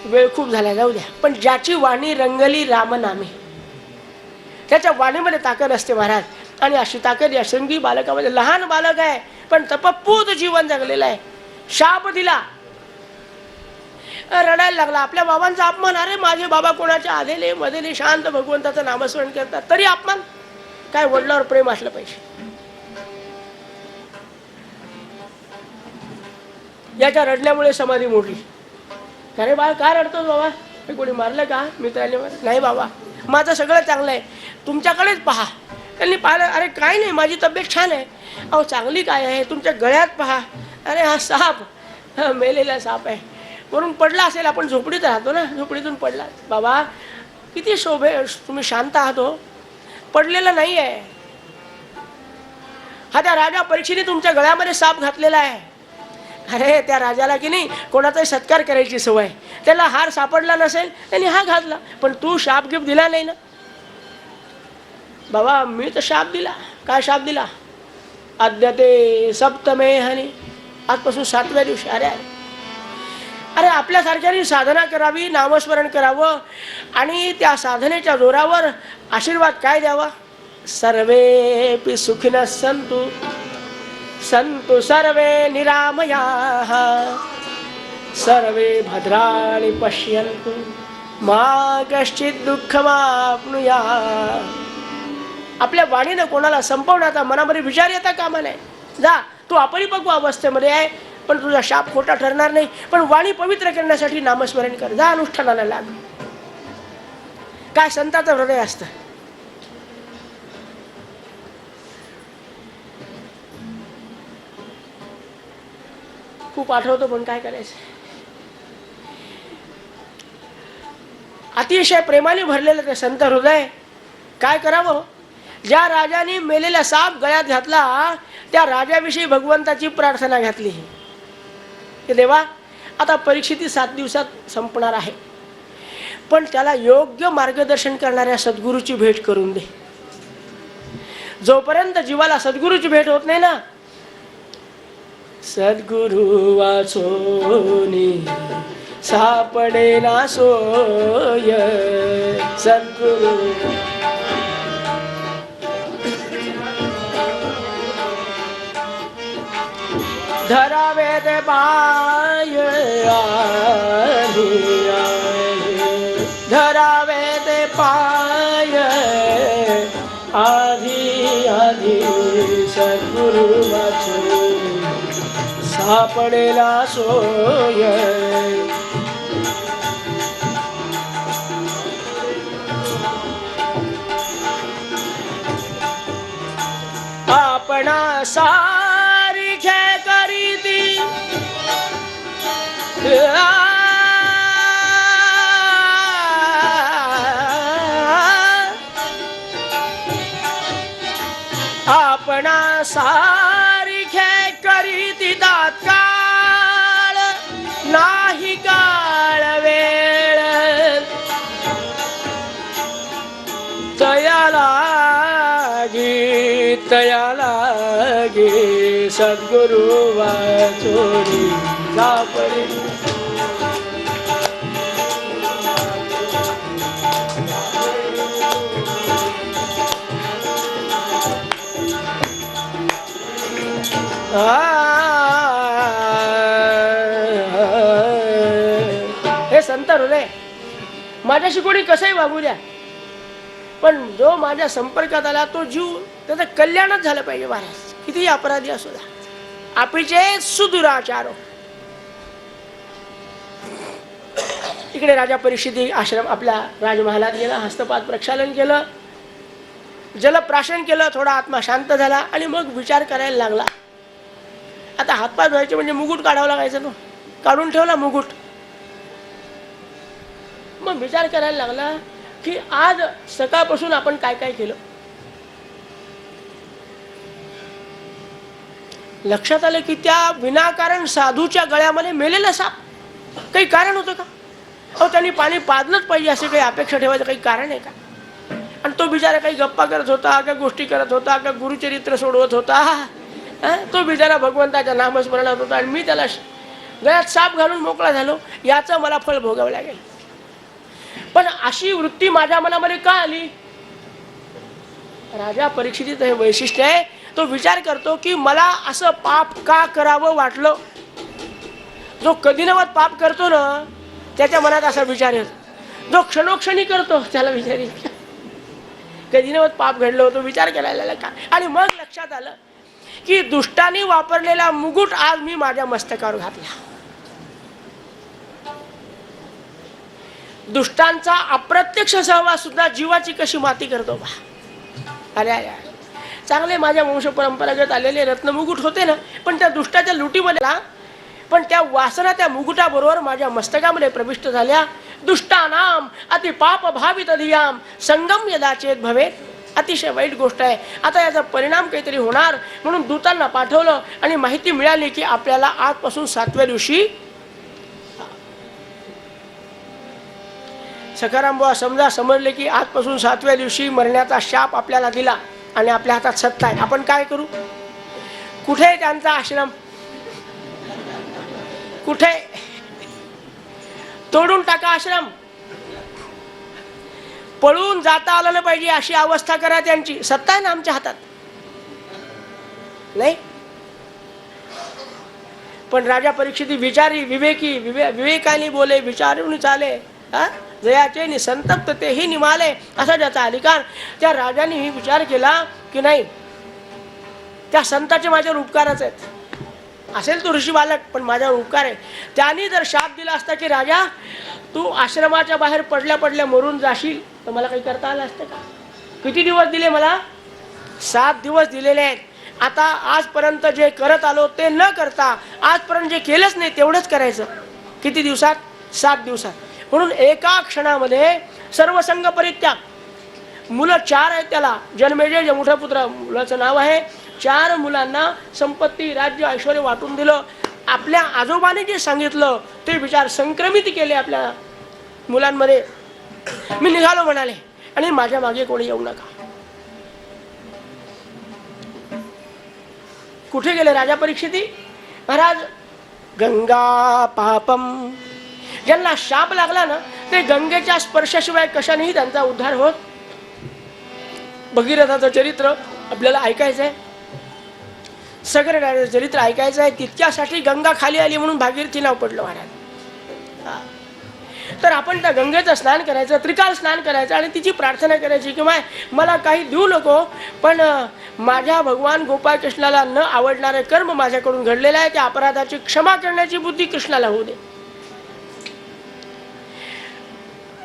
वेळ खूप झाला, जाऊ द्या. पण ज्याची वाणी रंगली रामनामे, त्याच्या वाणीमध्ये ताकद असते महाराज. आणि अशी ताकद या शृंगी बालकामध्ये, लहान बालक आहे पण तपपूत जीवन जगलेलं आहे. शाप दिला, रडायला लागला. आपल्या बाबांचा अपमान. अरे माझे बाबा कोणाच्या आधेले मधेले शांत भगवंताचं नामस्मरण करतात, तरी अपमान. काय वडिलांवर प्रेम असलं पाहिजे. याच्या रडल्यामुळे समाधी मोडली. अरे बाळा, काय रडतोस बाबा? कोणी मारलं का? मित्राने मारलं? नाही बाबा, माझं सगळं चांगलं आहे, तुमच्याकडेच पहा. त्यांनी पाहिलं, अरे काय नाही, माझी तब्येत छान आहे. अहो चांगली काय आहे, तुमच्या गळ्यात पहा. अरे हा साप, मेलेला साप आहे. वरून पडला असेल, आपण झोपडीत राहतो ना, झोपडीतून पडला. बाबा किती शोभे, तुम्ही शांत आहात हो, पडलेला नाही आहे. हा त्या राजा परीक्षेने तुमच्या गळ्यामध्ये साप घातलेला आहे. अरे त्या राजाला की नाही कोणाचाही सत्कार करायची सवय, त्याला हार सापडला नसेल, त्यांनी हा घातला. पण तू शाप गिफ्ट दिला नाही ना. बाबा मी तर शाप दिला. काय शाप दिला? आद्यते सप्तमे हनी, आजपासून 7व्या दिवशी. अरे अरे आपल्यासारख्यांनी साधना करावी, नामस्मरण करावं आणि त्या साधनेच्या जोरावर आशीर्वाद काय द्यावा? सर्वेपि सुखिनः सन्तु सन्तु सर्वे निरामयाः सर्वे भद्राणि पश्यन्तु मा कश्चित् दुःखमाप्नुयात्. आपल्या वाणीनं कोणाला संपवण्याचा मनामध्ये विचार येता कामा नये. जा, तू अपरिपक्व अवस्थेमध्ये आहे, पण तुझा शाप खोटा ठरणार नाही. पण वाणी पवित्र करण्यासाठी नामस्मरण कर. जा, अनुष्ठानाला लाग. काय संताचं हृदय असतं. खूप आठवतो, पण काय करायचं. अतिशय प्रेमाने भरलेलं ते संत हृदय. काय करावं. ज्या राजाने मेलेला साप गळ्यात घातला त्या राजाविषयी भगवंताची प्रार्थना घातली की देवा, आता परीक्षिती 7 दिवसात संपणार आहे, पण त्याला योग्य मार्गदर्शन करणाऱ्या सद्गुरूची भेट करून दे. जोपर्यंत जीवाला सद्गुरूची भेट होत नाही ना, सद्गुरु वाचोनी सापडे ना सोय. सद्गुरु धरावे ते पाय आधी धरावे ते पाय आधी आधी सद्गुरु वाचून सापडेला सोय. आपणा सारिखे करीती आपणा सारिखे करीती तात्काळ नाही काळ वेळ तयाला गे सद्गुरु वाचोनी सापडे. हे संत हृदय, माझ्याशी कोणी कसंही वागू द्या, पण जो माझ्या संपर्कात आला तो जीव त्याचं कल्याणच झालं पाहिजे. महाराज कितीही अपराधी असू द्या. आपीचे सुदुराचार. इकडे राजा परीक्षिती आश्रम आपल्या राजमहालात गेला, हस्तपाद प्रक्षालन केलं, जलप्राशन केलं, थोडा आत्मा शांत झाला आणि मग विचार करायला लागला. आता हातपाय धुवायचे म्हणजे मुकुट काढावं लागायचं ना, काढून ठेवला मुकुट. मग विचार करायला लागला की आज सकाळपासून आपण काय काय केलं. लक्षात आलं की त्या विनाकारण साधूच्या गळ्यामध्ये मेलेला साप. काही कारण होतं का? अहो, त्यांनी पाणी पाजलंच पाहिजे असे काही अपेक्षा ठेवायचं काही कारण आहे का? आणि तो बिचारा काही गप्पा करत होता का, गोष्टी करत होता का, गुरुचरित्र सोडवत होता. तो बिचारा भगवंताच्या नामस्मरणात होता आणि मी त्याला गळ्यात साप घालून मोकळा झालो. याचं मला फळ भोगावं लागेल. पण अशी वृत्ती माझ्या मनामध्ये का आली? राजा परीक्षितीचं हे वैशिष्ट्य आहे. तो विचार करतो की मला असं पाप का करावं वाटलं. जो कधी नवत पाप करतो ना त्याच्या मनात असा विचार येतो. जो क्षणोक्षणी करतो त्याला विचार येतो कधी नवत पाप घडलं होतं, विचार करायला का. आणि मग लक्षात आलं की दुष्टाने वापरलेला मुकुट आज मी माझ्या मस्तकावर घातला. दुष्टांचा अप्रत्यक्ष सहवास सुद्धा जीवाची कशी माती करतो बा. अरे अरे चांगले माझ्या वंश परंपरागत आलेले रत्नमुकुट होते ना, पण त्या दुष्टाच्या लुटीमध्ये पण त्या वासना त्या मुकुटाबरोबर माझ्या मस्तकामध्ये प्रविष्ट झाल्या. दुष्टानाम अति पाप भावित धियाम संगम यदाचेत भवेत. अतिशय वाईट गोष्ट आहे. आता याचा परिणाम काहीतरी होणार म्हणून दूतांना पाठवलं आणि माहिती मिळाली की आपल्याला आजपासून 7व्या दिवशी सखाराम बुवा समजले की आजपासून 7व्या दिवशी मरण्याचा शाप आपल्याला दिला आणि आपल्या हातात सत्ता आहे. आपण काय करू? कुठे त्यांचा आश्रम? कुठे? तोडून टाका आश्रम, पळून जाता आलं नाही पाहिजे अशी अवस्था करा त्यांची. सत्ता आहे ना आमच्या हातात, नाही? पण राजा परीक्षिती विचारी, विवेकी, विवेकाने बोले, विचारून चाले, जयाचे नि संतप्त तेही निमाले, असा ज्याचा अधिकार. त्या राजाने विचार केला की नाही, त्या संताचे माझ्यावर उपकारच आहेत. असेल तो ऋषी बालक, पण माझ्यावर उपकार आहे. त्यांनी जर शाप दिला असता की राजा तू आश्रमाच्या बाहेर पडल्या पडल्या मरून जाशील, तर मला काही करता आलं असतं का? किती दिवस दिले मला? 7 दिवस दिलेले आहेत. आता आजपर्यंत जे करत आलो ते न करता आजपर्यंत जे केलंच नाही तेवढंच करायचं. किती दिवसात? 7 दिवसात. म्हणून एका क्षणामध्ये सर्व संघ परित्याग. मुलं 4 आहेत त्याला. जन्मेजय मोठा पुत्र मुलाचं नाव आहे. 4 मुलांना संपत्ती, राज्य, ऐश्वर्य वाटून दिलं. आपल्या आजोबाने जे सांगितलं ते विचार संक्रमित केले आपल्या मुलांमध्ये. मी निघालो म्हणाले, आणि माझ्या मागे कोणी येऊ नका. कुठे गेले राजा परीक्षिती? महाराज, गंगा पापम. ज्यांना शाप लागला ना ते गंगेच्या स्पर्शाशिवाय कशानेही त्यांचा उद्धार होत. भगीरथाचं चरित्र आपल्याला ऐकायचं आहे, सगळं चरित्र ऐकायचं आहे. तितक्यासाठी गंगा खाली आली म्हणून भागीरथी नाव पडलं महाराज. तर आपण त्या गंगेचं स्नान करायचं, त्रिकाल स्नान करायचं आणि तिची प्रार्थना करायची की मला काही देऊ नको, पण माझ्या भगवान गोपाळ कृष्णाला न आवडणारे कर्म माझ्याकडून घडलेलं आहे, त्या अपराधाची क्षमा करण्याची बुद्धी कृष्णाला होऊ दे.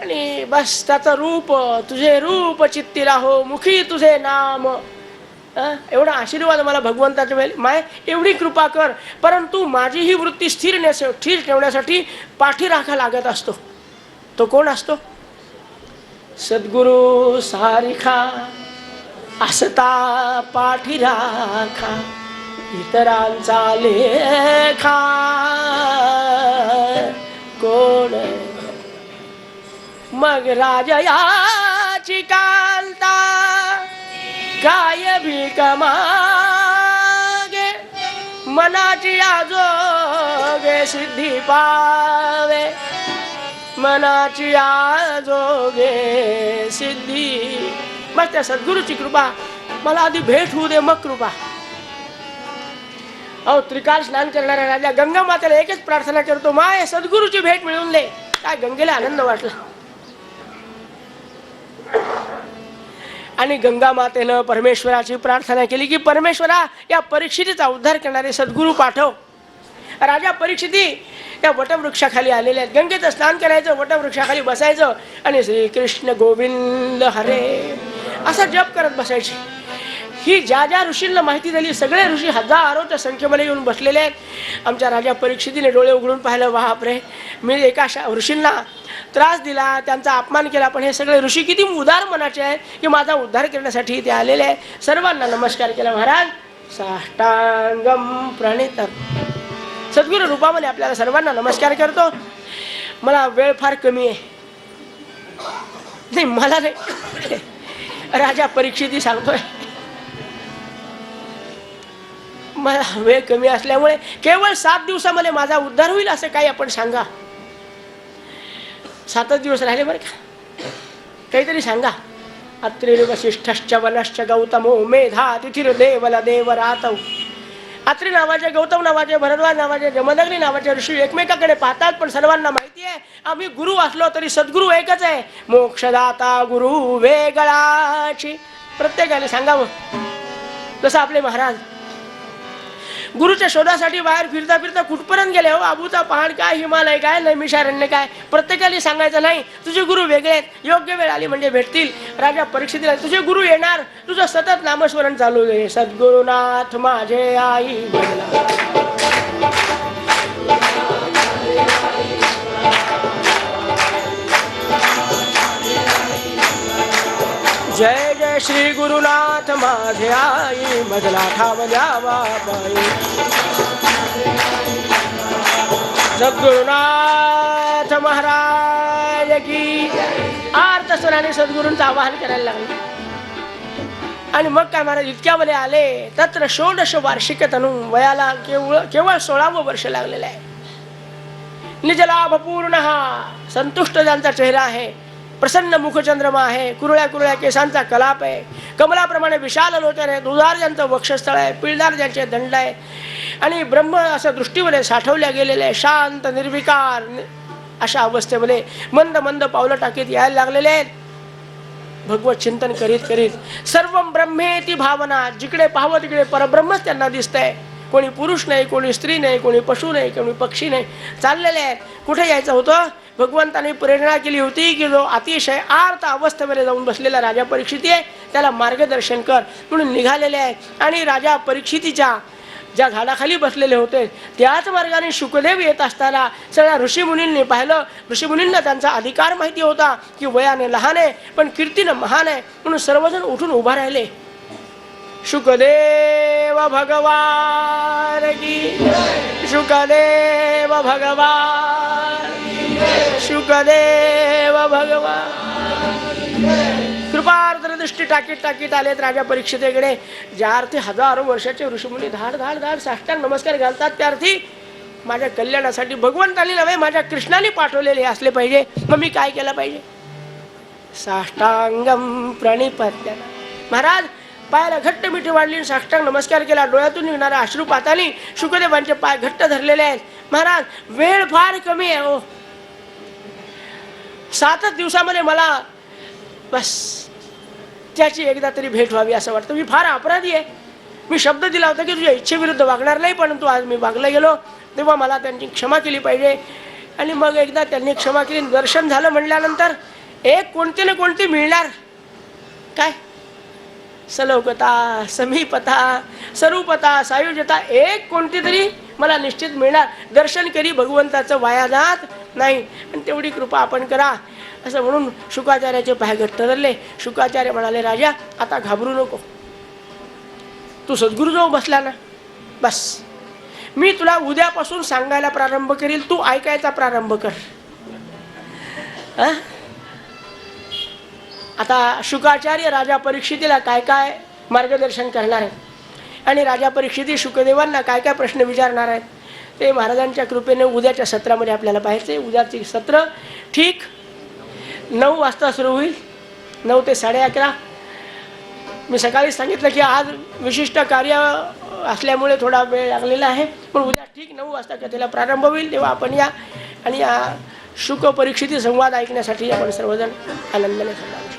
आणि बस त्याचं रूप, तुझे रूप चित्ती राहो, मुखी तुझे नाम, एवढा आशीर्वाद मला भगवंताच्या वेळी. माय एवढी कृपा कर. परंतु माझी ही वृत्ती स्थिर ठेवण्यासाठी पाठीराखा लागत असतो. तो कोण असतो? सद्गुरु सारिखा असता पाठीराखा, इतरांचा लेखा कोण. मग राजयाची कांता काय भीक मागे, मनाची आजोगे सिद्धी पावे, मनाची आजोगे सिद्धी. मग त्या सद्गुरूची कृपा मला आधी भेट होऊ दे, मग कृपा. अहो, त्रिकाल स्नान करणाऱ्या राजा गंगा मातेला एकच प्रार्थना करतो, माय सद्गुरूची भेट मिळवून दे. काय गंगेला आनंद वाटला. आणि गंगा मातेनं परमेश्वराची प्रार्थना केली की परमेश्वरा, या परीक्षितीचा उद्धार करणारे सद्गुरू पाठव. राजा परीक्षिती त्या वटवृक्षाखाली आलेले आहेत. गंगेचं स्नान करायचं, वटवृक्षाखाली बसायचं आणि श्रीकृष्ण गोविंद हरे असा जप करत बसायचे. ही ज्या ज्या ऋषींना माहिती झाली, सगळे ऋषी हजारोच्या संख्येमध्ये येऊन बसलेले आहेत. आमच्या राजा परीक्षितीने डोळे उघडून पाहिलं, बापरे, मी एका ऋषींना त्रास दिला, त्यांचा अपमान केला, पण हे सगळे ऋषी किती उदार मनाचे आहेत की माझा उद्धार करण्यासाठी ते आलेले आहे. सर्वांना नमस्कार केला. महाराज, साष्टांगम प्रणित. सद्गुरू रूपामध्ये आपल्याला सर्वांना नमस्कार करतो. मला वेळ फार कमी आहे. नाही, मला नाही, राजा परीक्षिती सांगतोय. मला वेळ कमी असल्यामुळे केवळ 7 दिवसामध्ये माझा उद्धार होईल असं काही आपण सांगा. 7च दिवस राहिले बरं का, काहीतरी सांगा. अत्रि वसिष्ठश्च वनश्च गौतमो मेधा तिथिर देवला देव रातव. अत्रि नावाचे, गौतम नावाचे, भरद्वाज नावाचे, जमदग्नी नावाचे ऋषी एकमेकाकडे पाहतात, पण सर्वांना माहिती आहे आम्ही गुरु असलो तरी सद्गुरू एकच आहे. मोक्षदाता गुरु वेगळाची. प्रत्येकाने सांगावं. जसं आपले महाराज गुरुच्या शोधासाठी बाहेर फिरता फिरता कुठपर्यंत गेले. हो, आबूचा पहाड काय, हिमालय काय, नैमिषारण्य काय, प्रत्येकाने सांगायचं नाही तुझे गुरु वेगळे आहेत, योग्य वेळ आली म्हणजे भेटतील. राजा परीक्षितीला तुझे गुरु येणार, तुझं सतत नामस्मरण चालू आहे. सद्गुरुनाथ माझे आई म्हणला. जय जय श्री गुरुनाथ माझे आई, मजला ठाव द्यावा बाई. सद्गुरुनाथ महाराज की. आर्त स्वराने सद्गुरूंचं आवाहन करायला लागले. आणि मग काय महाराज इतक्यामध्ये आले. तत्र 16 वार्षिक तनु. वयाला केवळ 16वं वर्ष लागलेलं आहे. निजलाभपूर्ण संतुष्ट ज्यांचा चेहरा आहे, प्रसन्न मुखचंद्रमा आहे, कुरळ्या कुरळ्या केसांचा कलाप आहे, कमलाप्रमाणे विशाल लोचन आहे, दुधार ज्यांचं वक्षस्थळ आहे, पिळदार ज्यांचे दंड आहे आणि ब्रह्म असं दृष्टीमध्ये साठवल्या गेलेले आहे, शांत निर्विकार अशा अवस्थेमध्ये मंद मंद पावलं टाकीत यायला लागलेले आहेत. भगवत चिंतन करीत करीत सर्व ब्रह्मेती भावना, जिकडे पाहावं तिकडे परब्रह्मच त्यांना दिसतंय. कोणी पुरुष नाही, कोणी स्त्री नाही, कोणी पशु नाही, कोणी पक्षी नाही, चाललेले आहेत. कुठे यायचं होतं? भगवंताने प्रेरणा केली होती की जो अतिशय आर्त अवस्थेमध्ये जाऊन बसलेला राजा परीक्षिती आहे त्याला मार्गदर्शन कर म्हणून निघालेले आहे. आणि राजा परीक्षितीच्या ज्या झाडाखाली बसलेले होते त्याच मार्गाने शुकदेव येत असताना सगळ्या ऋषीमुनींनी पाहिलं. ऋषीमुनींना त्यांचा अधिकार माहिती होता की वयाने लहान आहे पण कीर्तीनं महान आहे, म्हणून सर्वजण उठून उभा राहिले. शुकदेव भगवान की, शुकदेव भगवान, शुकदेव भगवान. कृपार्द्र दृष्टी टाकीत टाकीत आलेत राजा परीक्षितेकडे. ज्या अर्थी हजारो वर्षाचे ऋषीमुनी धाड धाड धाड साष्टांग नमस्कार घालतात त्या अर्थी माझ्या कल्याणासाठी भगवंतांनी नव्हे माझ्या कृष्णाने पाठवलेले असले पाहिजे. मग मी काय केलं पाहिजे? साष्टांगम प्रणिपत्य. महाराज पायाला घट्ट मिठी वाढली, साष्टांग नमस्कार केला. डोळ्यातून निघणाऱ्या अश्रुपातानी शुकदेवांचे पाय घट्ट धरलेले आहेत. महाराज वेळ फार कमी आहे. 7 दिवसामध्ये मला बस त्याची एकदा तरी भेट व्हावी असं वाटतं. मी फार अपराधी आहे. मी शब्द दिला होता की तुझ्या इच्छेविरुद्ध वागणार नाही, परंतु आज मी वागला गेलो तेव्हा मला त्यांनी क्षमा केली पाहिजे. आणि मग एकदा त्यांनी क्षमा केली, दर्शन झालं म्हटल्यानंतर एक कोणती ना कोणती मिळणार. काय? सलोकता, समीपता, स्वरूपता, सायुज्यता, एक कोणती तरी मला निश्चित मिळणार. दर्शन करी भगवंताचं वाया जात नाही. आणि तेवढी कृपा आपण करा असं म्हणून शुकाचार्याचे पाय घट्ट धरले. शुकाचार्य म्हणाले, राजा आता घाबरू नको. तू सद्गुरूजवळ बसला ना, बस मी तुला उद्यापासून सांगायला प्रारंभ करील, तू ऐकायचा प्रारंभ कर. आता शुकाचार्य राजा परीक्षितीला काय काय मार्गदर्शन करणार आहे आणि राजा परीक्षिती शुकदेवांना काय काय प्रश्न विचारणार आहेत ते महाराजांच्या कृपेने उद्याच्या सत्रामध्ये आपल्याला पाहायचे. उद्याचे सत्र ठीक 9 वाजता सुरू होईल, 9 ते 11:30. मी सकाळी सांगितलं की आज विशिष्ट कार्य असल्यामुळे थोडा वेळ लागलेला आहे, पण उद्या ठीक 9 वाजता कथेला प्रारंभ होईल. तेव्हा आपण या आणि या शुक परीक्षिती संवाद ऐकण्यासाठी आपण सर्वजण आनंदाने संवाद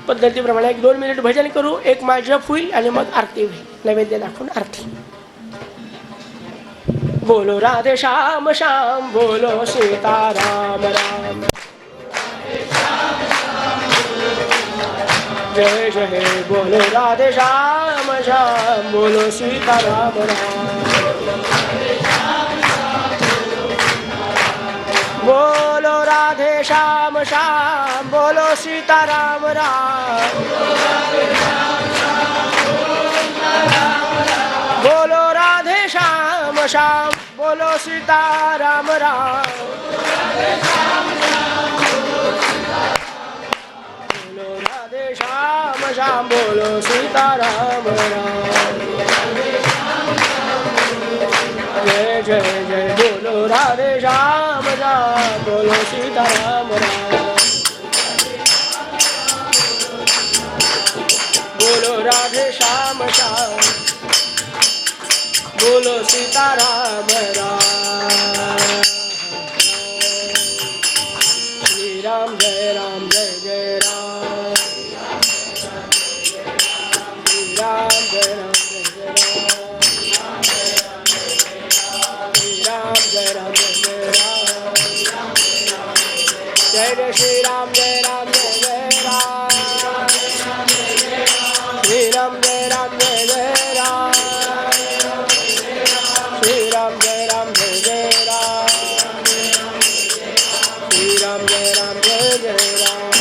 पद्धतीप्रमाणे 1-2 मिनिट भजन करू. एक माळ जप होईल आणि मग आरती होईल. नैवेद्य दाखवून आरती. बोलो राधे श्याम श्याम, बोलो सीताराम राम, जय जय बोलो राधे श्याम श्याम, बोलो सीताराम राम, बोलो राधे श्याम श्याम, बोलो सीताराम राम, बोलो राधे श्याम श्याम, बोलो सीताराम राम, बोलो राधे श्याम श्याम, बोलो सीताराम राम, जय जय जय बोलो राधे श्याम श्याम, बोलो सीताराम राम, बोलो राधे श्याम श्याम, बोलो सीताराम राम. श्री राम जय जय राम, श्री राम जय राम, श्री राम जय राम, जय जय श्री राम जय राम जय राम, श्री राम जय राम जय राम, श्री राम जय राम जय राम, श्री राम जय राम जय राम,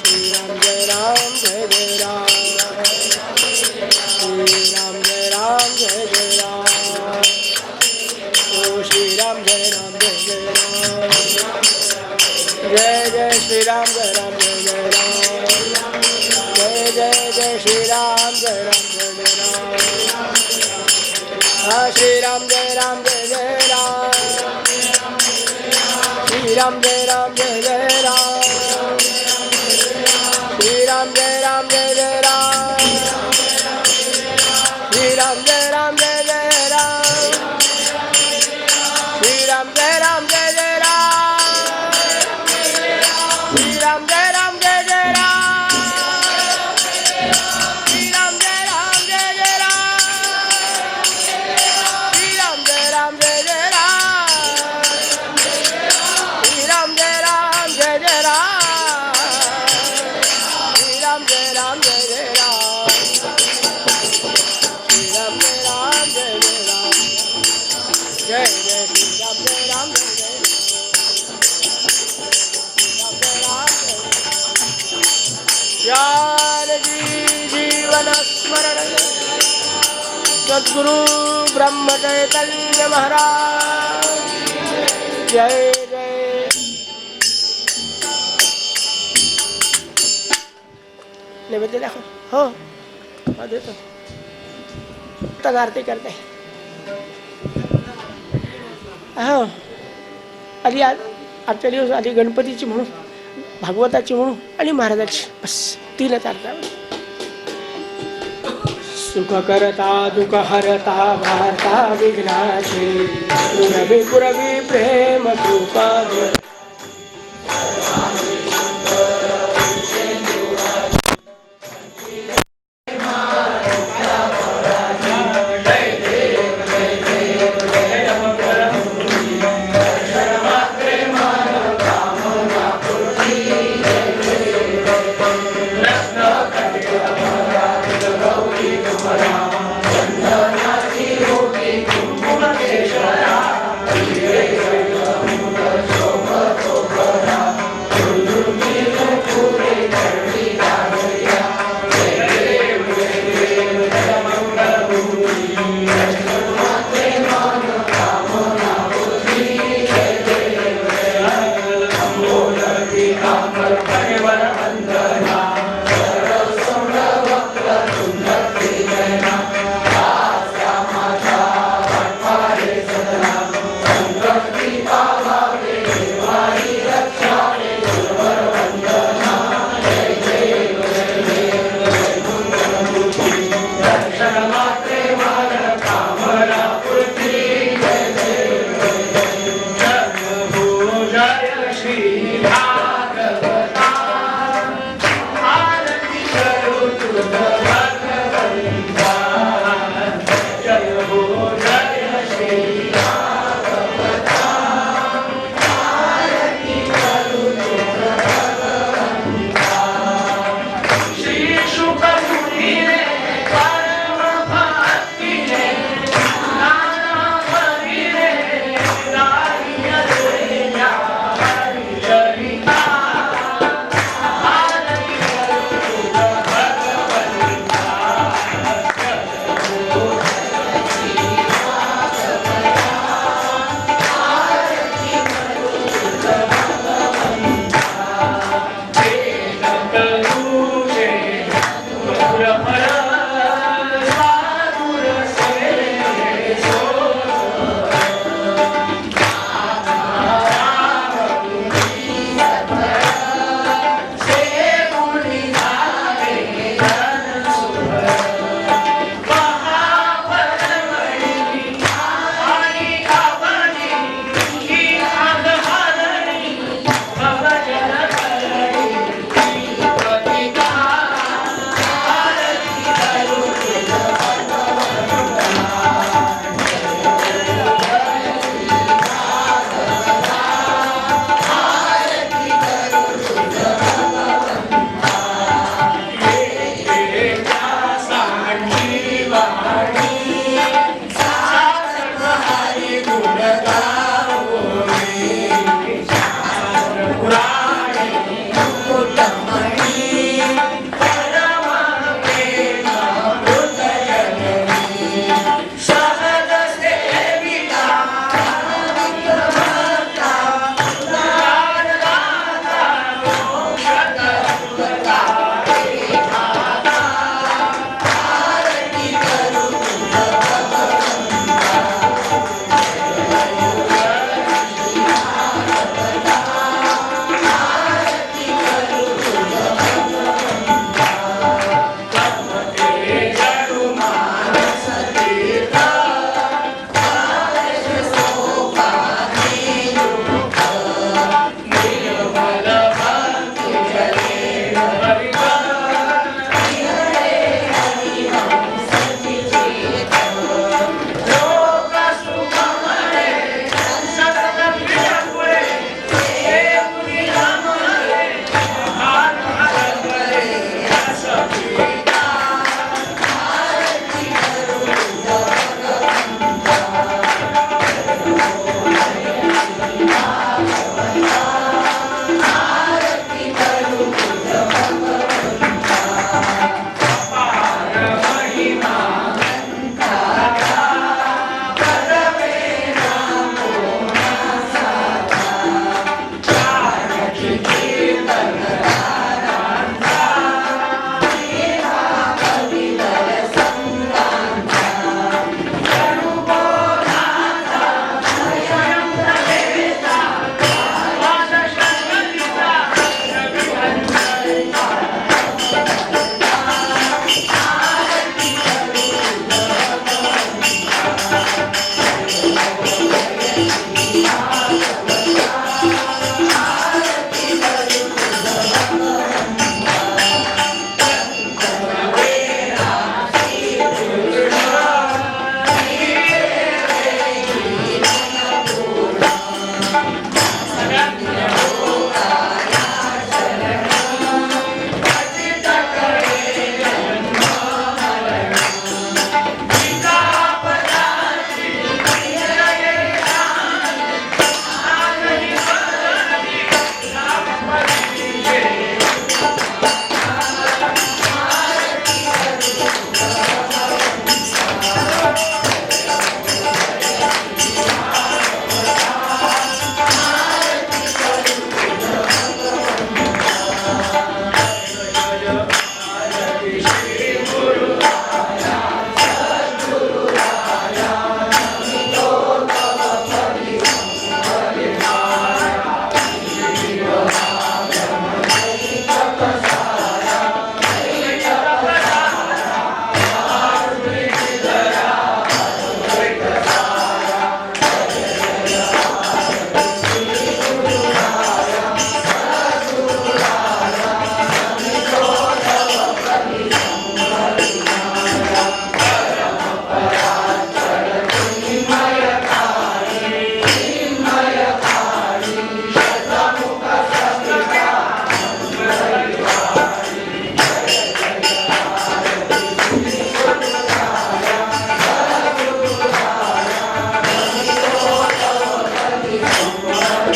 श्री राम जय राम जय राम, श्री राम जय राम जय राम, ओ श्री राम जय राम जय राम, जय जय श्री राम जय राम जय राम, जय जय जय श्री राम जय राम जय राम, श्री राम जय जय राम, श्री राम जय जय राम, श्री राम जय जय राम, श्री राम जय जय राम, श्री राम जय जय राम, श्री राम जय जय राम, श्री राम जय जय राम, श्री राम जय जय राम, श्री राम जय जय राम, श्री राम जय जय राम, श्री राम जय जय राम, जय जय श्री राम जय राम जय जय राम जय राम जानकी जीवन स्मरण सद्गुरु ब्रह्म चैतन्य महाराज जय जय। नैवेद्य दाखव हो देतो तर आरती करते हो आधी आजच्या दिवस आधी गणपतीची म्हणून भागवताची म्हणून आणि महाराजाची बस तीनच अर्था सुख करता दुःख हरता वार्ता विघ्नाची पुरवी पुरवी प्रेम कृपा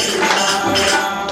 शिवाय